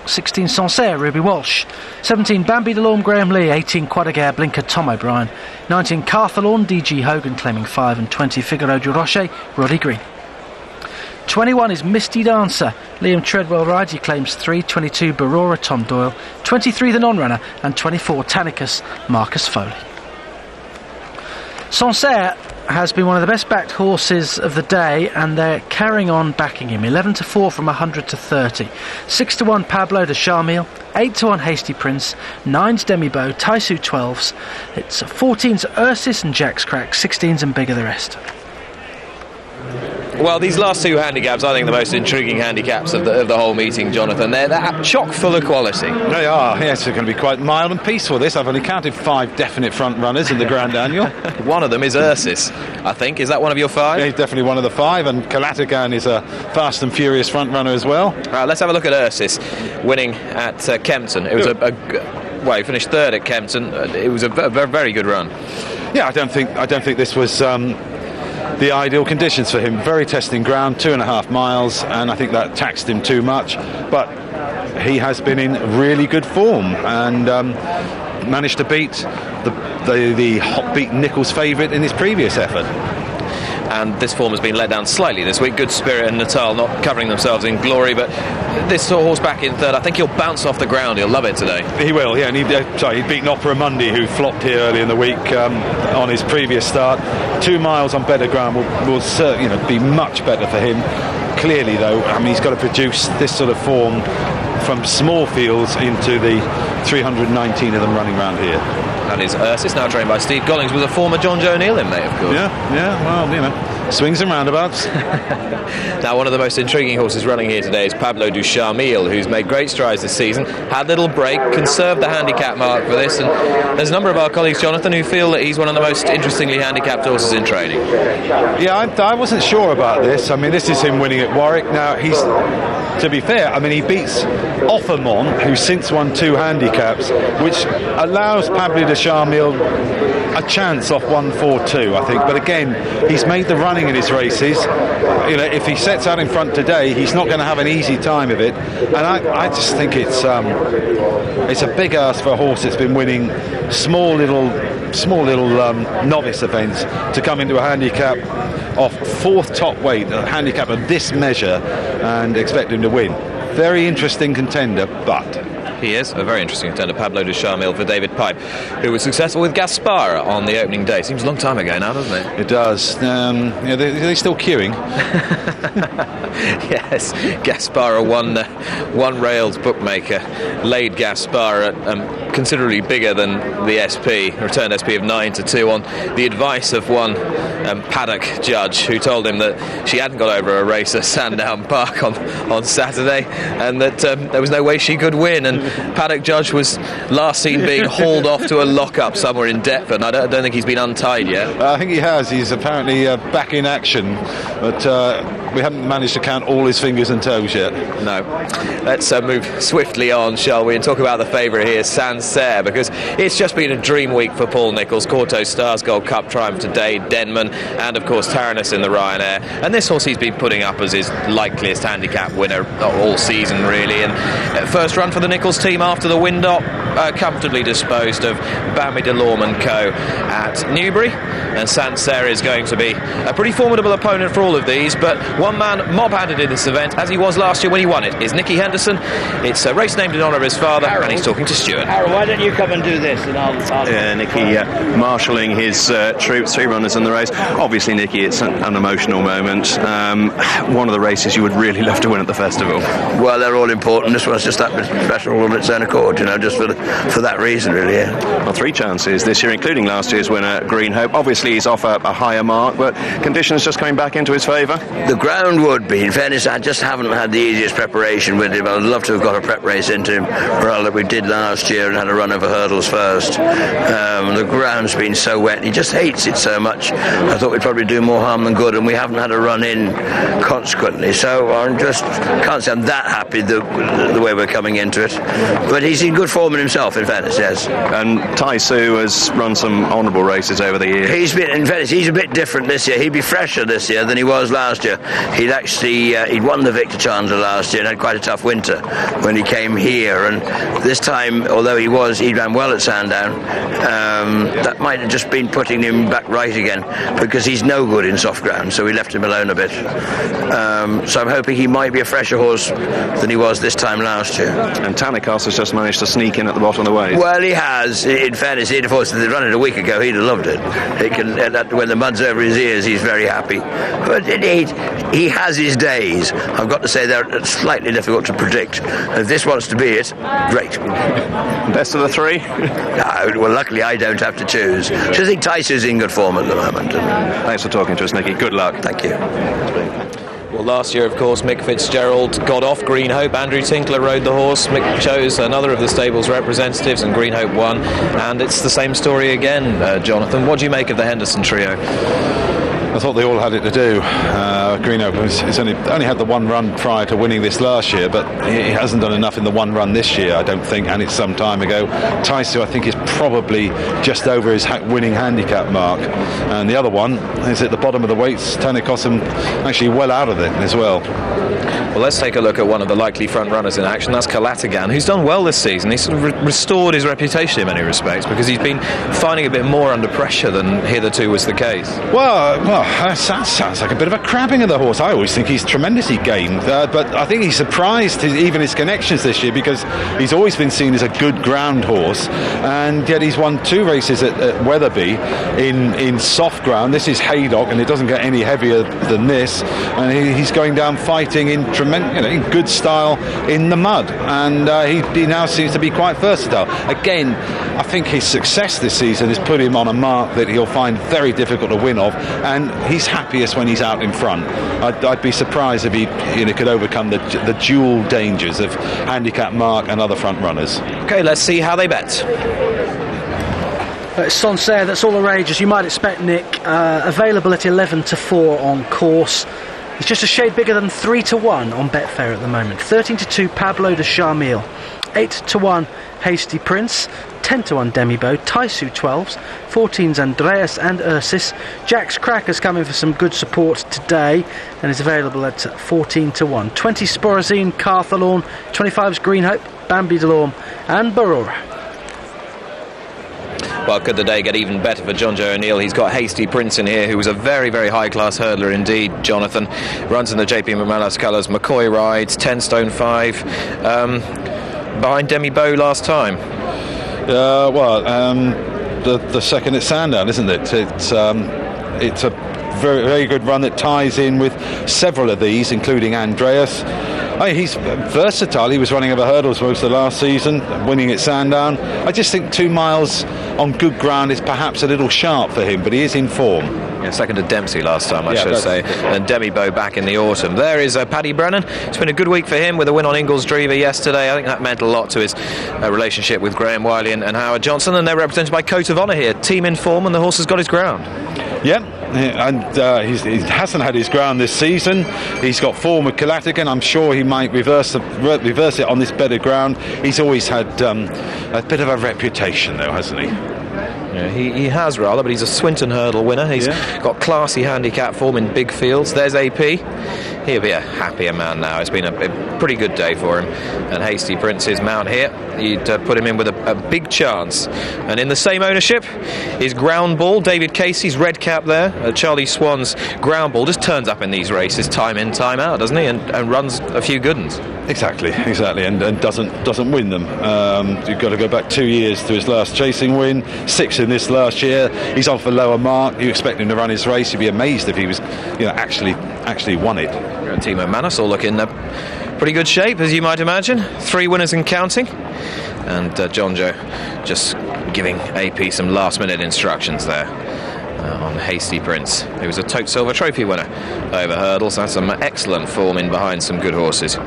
16 Sancerre, Ruby Walsh. 17 Bambi Delorme, Graham Lee. 18 Quadrigare, Blinkered, Tom O'Brien. 19 Carthalorn, DG Hogan claiming 5, and 20 Figaro du Rocher, Roddy Green. 21 is Misty Dancer, Liam Treadwell rides, he claims 3. 22 Barora, Tom Doyle. 23 the non-runner, and 24 Tannicus, Marcus Foley. Sancerre has been one of the best backed horses of the day, and they're carrying on backing him. 11-4 from 100 to 30. 6-1 Pablo de Charmille. 8-1 Hasty Prince. 9's Demi-Bow, Taisu 12s. It's 14's Ursus and Jack's Crack. 16s and Bigger the rest. Well, these last 2 handicaps, I think the most intriguing handicaps of the whole meeting, Jonathan. They're chock full of quality. They are, yes. It's going to be quite mild and peaceful, this. I've only counted 5 definite front runners in the Grand Annual. One of them is Ursus, I think. Is that one of your 5? Yeah, he's definitely one of the 5, and Calatagan is a fast and furious front runner as well. Right, let's have a look at Ursus winning at Kempton. It was well, he finished 3rd at Kempton. It was a very good run. Yeah, I don't think this was the ideal conditions for him. Very testing ground, 2.5 miles, and I think that taxed him too much. But he has been in really good form, and managed to beat the hot-beaten Nichols favourite in his previous effort. And this form has been let down slightly this week. Good Spirit and Natal not covering themselves in glory, but this horse back in third, I think he'll bounce off the ground. He'll love it today. He will, yeah. And he'd beaten Opera Mundi, who flopped here early in the week on his previous start. 2 miles on better ground will be much better for him. Clearly, though, I mean, he's got to produce this sort of form from small fields into the 319 of them running around here. That is Ursus, now trained by Steve Gollings, was a former John Joe Neal inmate, of course. Yeah, well, swings and roundabouts. Now, one of the most intriguing horses running here today is Pablo du Charmille, who's made great strides this season, had a little break, conserved the handicap mark for this, and there's a number of our colleagues, Jonathan, who feel that he's one of the most interestingly handicapped horses in training. Yeah, I wasn't sure about this. I mean, this is him winning at Warwick. Now, to be fair, I mean, he beats Offermont, who since won 2 handicaps, which allows Pablo de Charmille a chance off 1-4-2, I think. But again, he's made the running in his races. If he sets out in front today, he's not going to have an easy time of it. And I just think it's a big ask for a horse that's been winning small little novice events to come into a handicap off 4th top weight, a handicap of this measure, and expect him to win. Very interesting contender, but he is a very interesting contender, Pablo du Charmille, for David Pipe, who was successful with Gaspara on the opening day. Seems a long time ago now, doesn't it? It does. They're still queuing. Yes, Gaspara, one railed bookmaker, laid Gaspara at considerably bigger than the SP, returned SP of 9-2 on the advice of one paddock judge who told him that she hadn't got over a race at Sandown Park on Saturday, and that there was no way she could win. And paddock judge was last seen being hauled off to a lockup somewhere in Deptford. I don't think he's been untied yet. I think he has. He's apparently back in action, but we haven't managed to count all his fingers and toes yet. No. Let's move swiftly on, shall we, and talk about the favourite here, Sancerre, because it's just been a dream week for Paul Nicholls. Kauto Star's Gold Cup triumph today, Denman, and of course Taranis in the Ryanair. And this horse he's been putting up as his likeliest handicap winner all season, really. And first run for the Nicholls team after the wind-up, comfortably disposed of Bambi de Lorme and Co. at Newbury. And Sancerre is going to be a pretty formidable opponent for all of these, but one man mob-handed in this event, as he was last year when he won it, is Nicky Henderson. It's a race named in honour of his father, Harold, and he's talking to Stuart. Harold, why don't you come and do this, and I'll Nicky marshalling his troops, 3 runners in the race. Obviously, Nicky, it's an emotional moment. One of the races you would really love to win at the festival. Well, they're all important. This one's just that bit special on its own accord, just for that reason, really. Yeah. Well, 3 chances this year, including last year's winner, Green Hope. Obviously, he's off a higher mark, but conditions just coming back into his favour. The ground would be. In fairness, I just haven't had the easiest preparation with him. I'd love to have got a prep race into him, rather that we did last year and had a run over hurdles first. The ground's been so wet. He just hates it so much. I thought we'd probably do more harm than good, and we haven't had a run in consequently. So I just can't say I'm that happy the way we're coming into it. But he's in good form in himself, in fairness, yes. And Tai Su has run some honourable races over the years. In fairness, he's a bit different this year. He'd be fresher this year than he was last year. He'd won the Victor Chandler last year and had quite a tough winter when he came here. And this time, although he ran well at Sandown, that might have just been putting him back right again, because he's no good in soft ground, so we left him alone a bit. So I'm hoping he might be a fresher horse than he was this time last year. And Tanikos has just managed to sneak in at the bottom of the way. Well, he has. In fairness, he'd have run it a week ago, he'd have loved it. When the mud's over his ears, he's very happy. But he has his days. I've got to say they're slightly difficult to predict. If this wants to be it, great. Best of the 3? Well, luckily I don't have to choose. So I think Tyso's in good form at the moment. Thanks for talking to us, Nicky. Good luck. Thank you. Well, last year, of course, Mick Fitzgerald got off Green Hope. Andrew Tinkler rode the horse. Mick chose another of the stable's representatives, and Green Hope won. And it's the same story again, Jonathan. What do you make of the Henderson trio? I thought they all had it to do. Greeno has only had the one run prior to winning this last year, but he hasn't done enough in the one run this year, I don't think, and it's some time ago. Taisu, I think, is probably just over his winning handicap mark, and the other one is at the bottom of the weights. Tony Cossum actually well out of it as well. Well, let's take a look at one of the likely front runners in action. That's Kalatigan, who's done well this season. He's sort of restored his reputation in many respects because he's been finding a bit more under pressure than hitherto was the case. Well, that sounds like a bit of a crabbing of the horse. I always think he's tremendously game, but I think he's surprised even his connections this year because he's always been seen as a good ground horse, and yet he's won 2 races at Wetherby in soft ground. This is Haydock, and it doesn't get any heavier than this, and he's going down fighting in in good style in the mud, and he now seems to be quite versatile. Again, I think his success this season has put him on a mark that he'll find very difficult to win off, and he's happiest when he's out in front. I'd be surprised if he could overcome the dual dangers of handicap mark and other front runners. Okay, let's see how they bet. Sancerre, that's all the rage, as you might expect, Nick. Available at 11-4 on course. It's just a shade bigger than 3-1 on Betfair at the moment. 13-2 Pablo de Charmille, 8-1 Hasty Prince, 10-1 Demibo, Taisu 12s, 14s Andreas and Ursus. Jack's Cracker's coming for some good support today and is available at 14-1. 20 Sporazine, Carthalorn, 25s Greenhope, Bambi Delorme and Barora. Well, could the day get even better for John Joe O'Neill? He's got Hasty Prince in here, who was a very, very high-class hurdler indeed, Jonathan. Runs in the JP McManus colours. McCoy rides, 10 stone 5. Behind Demi Bow last time. The second at Sandown, isn't it? It's a very, very good run that ties in with several of these, including Andreas. He's versatile. He was running over hurdles most of the last season, winning at Sandown. I just think 2 miles on good ground is perhaps a little sharp for him, but he is in form. Yeah, second to Dempsey last time, I should say, and Demi Bow back in the autumn. There is Paddy Brennan. It's been a good week for him with a win on Ingles Drever yesterday. I think that meant a lot to his relationship with Graham Wiley and Howard Johnson, and they're represented by Coat of Honour here. Team in form, and the horse has got his ground. Yeah, and he hasn't had his ground this season. He's got form with Kalatigan. I'm sure he might reverse it on this better ground. He's always had a bit of a reputation, though, hasn't he? Yeah, he has rather, but he's a Swinton hurdle winner. He's got classy handicap form in big fields. There's AP. He'll be a happier man now. It's been a pretty good day for him. And Hasty Prince's mount here, you'd put him in with a big chance. And in the same ownership is Ground Ball. David Casey's red cap there. Charlie Swan's Ground Ball just turns up in these races time in, time out, doesn't he? And runs a few good ones. Exactly, and doesn't win them. You've got to go back 2 years to his last chasing win, 6 in this last year. He's on for lower mark. You expect him to run his race. You'd be amazed if he was, actually won it. Team Manus all look in pretty good shape, as you might imagine. 3 winners and counting. And John Joe just giving AP some last-minute instructions there on Hasty Prince, who was a Tote Silver Trophy winner over hurdles. That's some excellent form in behind some good horses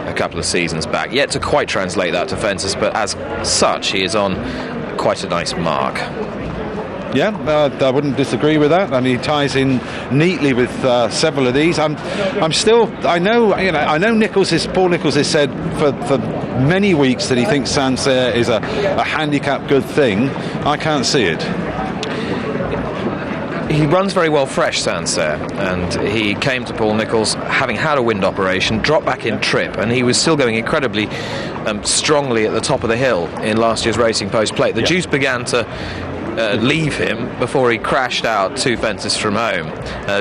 a couple of seasons back. Yet to quite translate that to fences, but as such, he is on quite a nice mark. Yeah, I wouldn't disagree with that. I mean, he ties in neatly with several of these. I know Paul Nicholls has said for many weeks that he thinks Sancerre is a handicap good thing. I can't see it. He runs very well fresh, Sancerre, and he came to Paul Nicholls having had a wind operation, dropped back in trip, and he was still going incredibly strongly at the top of the hill in last year's Racing Post Plate. The juice began to leave him before he crashed out 2 fences from home.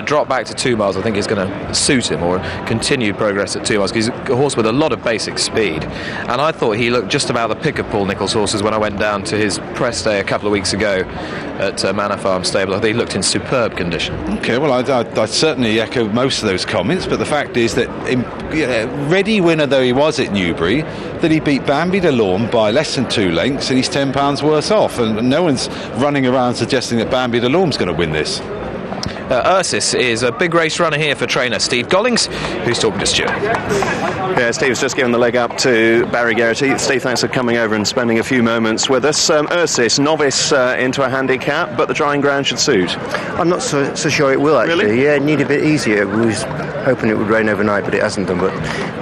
Drop back to 2 miles I think is going to suit him, or continued progress at 2 miles, because he's a horse with a lot of basic speed, and I thought he looked just about the pick of Paul Nicholls' horses when I went down to his press day a couple of weeks ago at Manor Farm Stable. I think he looked in superb condition. Okay, well I certainly echo most of those comments, but the fact is that ready winner though he was at Newbury, that he beat Bambi Delorme by less than 2 lengths, and he's £10 worse off, and no one's running around suggesting that Bambi Delorme's going to win this. Ursus is a big race runner here for trainer Steve Gollings, who's talking to Stuart. Yeah, Steve's just given the leg up to Barry Geraghty. Steve, thanks for coming over and spending a few moments with us. Ursus, novice into a handicap, but the drying ground should suit. I'm not so sure it will, actually. Really? Yeah, it need a bit easier. We was hoping it would rain overnight, but it hasn't done. But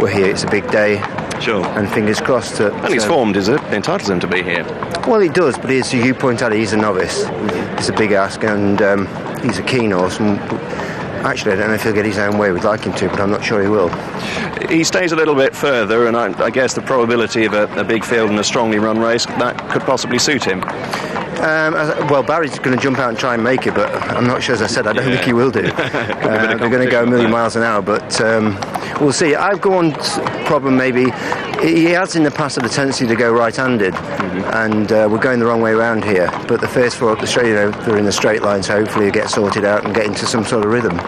we're here. It's a big day. Sure. And fingers crossed that... And he's formed, is it? Entitles him to be here. Well, it does, but as you point out, he's a novice. It's a big ask, and he's a keen horse. And actually, I don't know if he'll get his own way. We'd like him to, but I'm not sure he will. He stays a little bit further, and I guess the probability of a big field and a strongly run race, that could possibly suit him. Well, Barry's going to jump out and try and make it, but I'm not sure, as I said, I don't think he will do. They're going to go a million miles an hour, but we'll see. I've gone problem maybe. He has in the past had a tendency to go right-handed, and we're going the wrong way around here. But the first four up the straight, they're in the straight line, so hopefully he'll get sorted out and get into some sort of rhythm.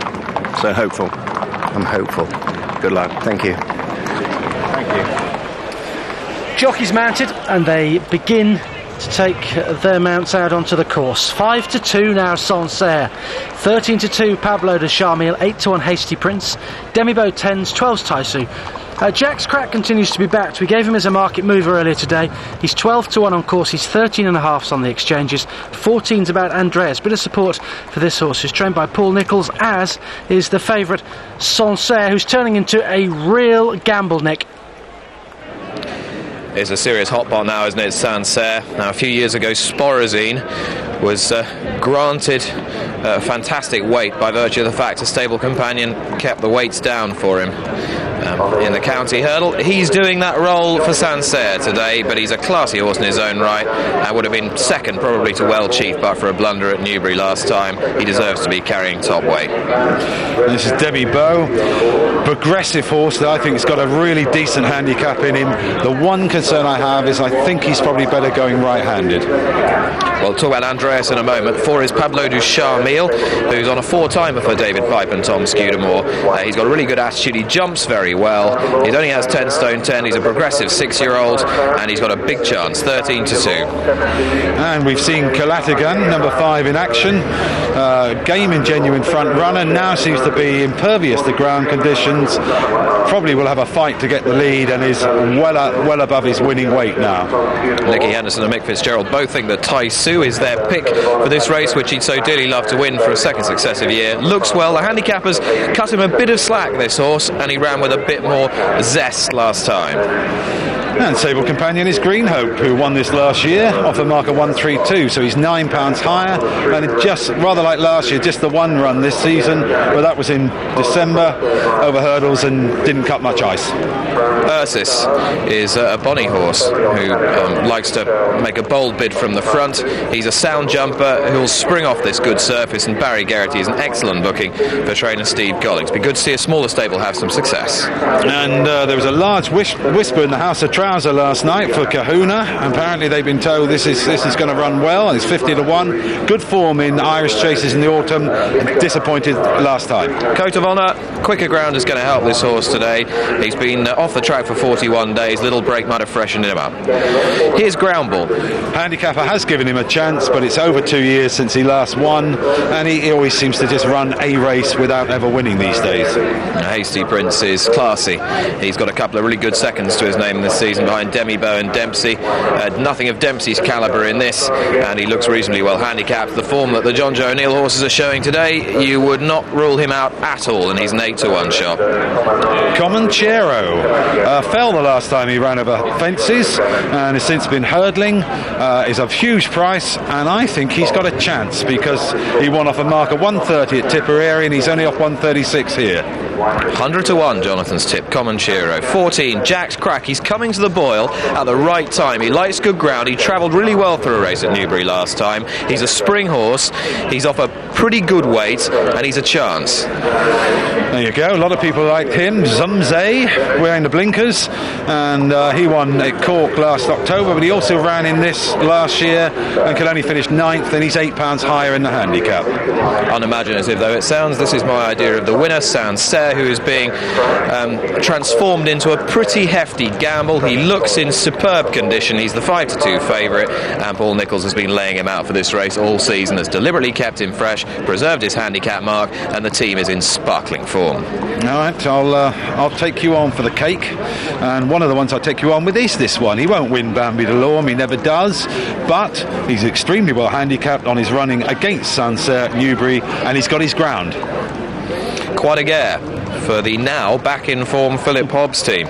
So hopeful. I'm hopeful. Good luck. Thank you. Thank you. Jockeys mounted, and they begin to take their mounts out onto the course. 5-2 now Sancerre, 13-2 Pablo de Charmille, 8-1 Hasty Prince, Demibo 10s, 12s Taisu. Jack's Crack continues to be backed. We gave him as a market mover earlier today. He's 12-1 on course. He's 13.5s on the exchanges. 14's about Andreas. Bit of support for this horse, who's trained by Paul Nicholls, as is the favourite Sancerre, who's turning into a real gamble, Nick. It's a serious hot pot now, isn't it, Sancerre? Now, a few years ago, Sporazine was granted fantastic weight by virtue of the fact a stable companion kept the weights down for him in the county hurdle. He's doing that role for Sancerre today, but he's a classy horse in his own right and would have been second probably to Well Chief, but for a blunder at Newbury last time. He deserves to be carrying top weight. This is Demibo, progressive horse that I think has got a really decent handicap in him. The one concern I have is I think he's probably better going right-handed. We'll talk about Andreas in a moment. 4 is Pablo du Charmille, who's on a 4-timer for David Pipe and Tom Scudamore. He's got a really good attitude. He jumps very well. He only has 10 stone 10. He's a progressive 6-year-old, and he's got a big chance, 13-2. And we've seen Calatagan, number 5, in action. Game and genuine front runner. Now seems to be impervious to ground conditions. Probably will have a fight to get the lead and is well above his winning weight now. Nicky Henderson and Mick Fitzgerald both think that Taisu is their pick for this race, which he'd so dearly love to win for a second successive year. Looks well. The handicappers cut him a bit of slack, this horse, and he ran with a bit more zest last time. And Sable Companion is Green Hope, who won this last year off the marker 132, so he's £9 higher, and it just rather like last year, just the one run this season, but that was in December over hurdles and didn't cut much ice. Ursus is a bonny horse who likes to make a bold bid from the front. He's a sound jumper who'll spring off this good surface, and Barry Geraghty is an excellent booking for trainer Steve Gollings. Be good to see a smaller stable have some success. And there was a large whisper in the House of Trouser last night for Kahuna. Apparently they've been told this is going to run well. It's 50-1. Good form in Irish chases in the autumn. Disappointed last time. Coat of Honour, quicker ground is going to help this horse today. He's been off the track for 41 days. Little break might have freshened him up. Here's Ground Ball. Handicapper has given him a chance, but it's over 2 years since he last won, and he always seems to just run a race without ever winning these days. Hasty Prince is classy. He's got a couple of really good seconds to his name this season behind Demibo and Dempsey. Nothing of Dempsey's calibre in this, and he looks reasonably well handicapped. The form that the John Joe O'Neill horses are showing today, you would not rule him out at all, and he's an 8-1 shot. Comanchero fell the last time he ran over fences and has since been hurdling. Is of huge price, and I think he's got a chance because he won off a marker 130 at Tipperary and he's only off 136 here. 100-1 Jonathan's tip. Comanchero. 14 Jack's Crack. He's coming to the Boyle at the right time. He likes good ground. He travelled really well through a race at Newbury last time. He's a spring horse. He's off a pretty good weight, and he's a chance. There you go. A lot of people liked him. Zumze wearing the blinkers, and he won at Cork last October, but he also ran in this last year and could only finish 9th, and he's £8 higher in the handicap. Unimaginative though it sounds, this is my idea of the winner. Sancerre Sancerre, who is being transformed into a pretty hefty gamble. He looks in superb condition. He's the 5-2 favourite, and Paul Nicholls has been laying him out for this race all season, has deliberately kept him fresh, preserved his handicap mark, and the team is in sparkling form. All right, I'll take you on for the cake, and one of the ones I'll take you on with is this one. He won't win Bambi de Lorme, he never does, but he's extremely well handicapped on his running against Sancerre at Newbury, and he's got his ground. Quite a gare for the now back in form Philip Hobbs team.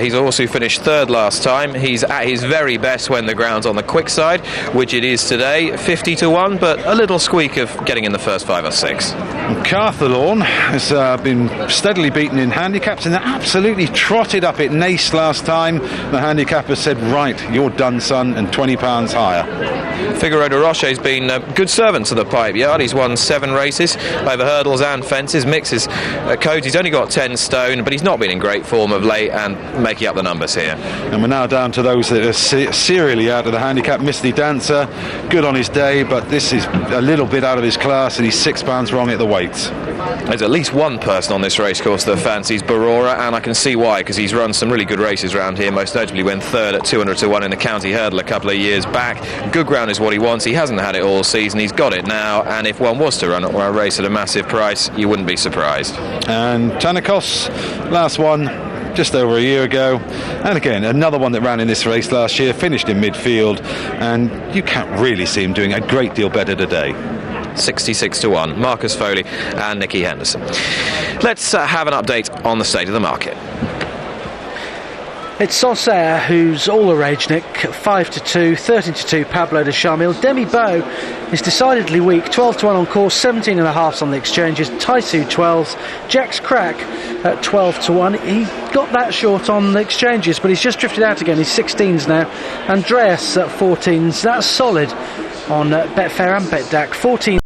He's also finished third last time. He's at his very best when the ground's on the quick side, which it is today, 50-1, but a little squeak of getting in the first 5 or 6. Carthalorn has been steadily beaten in handicaps and absolutely trotted up at Nace last time. The handicapper said, right, you're done, son, and £20 higher. Figueroa de Rocher's been a good servant to the pipe yard. He's won 7 races over hurdles and fences, mixes codes. He's only got 10 stone, but he's not been in great form of late and making up the numbers here. And we're now down to those that are serially out of the handicap. Misty Dancer, good on his day, but this is a little bit out of his class, and he's £6 wrong at the weights. There's at least one person on this racecourse that fancies Barora, and I can see why, because he's run some really good races around here, most notably went third at 200-1 in the county hurdle a couple of years back. Good ground is what he wants. He hasn't had it all season. He's got it now, and if one was to run a race at a massive price, you wouldn't be surprised. And Tanakos, last one just over a year ago, and again another one that ran in this race last year, finished in midfield, and you can't really see him doing a great deal better today. 66-1, Marcus Foley and Nicky Henderson. Let's have an update on the state of the market. It's Sancerre who's all the rage, Nick. 5-2, 13-2 Pablo de Charmille. Demi Beau is decidedly weak, 12-1 on course, 17.5 on the exchanges. Taisu 12s, Jack's Crack at 12-1. He got that short on the exchanges, but he's just drifted out again. He's 16s now. Andreas at 14s. That's solid on Betfair and Betdaq. 14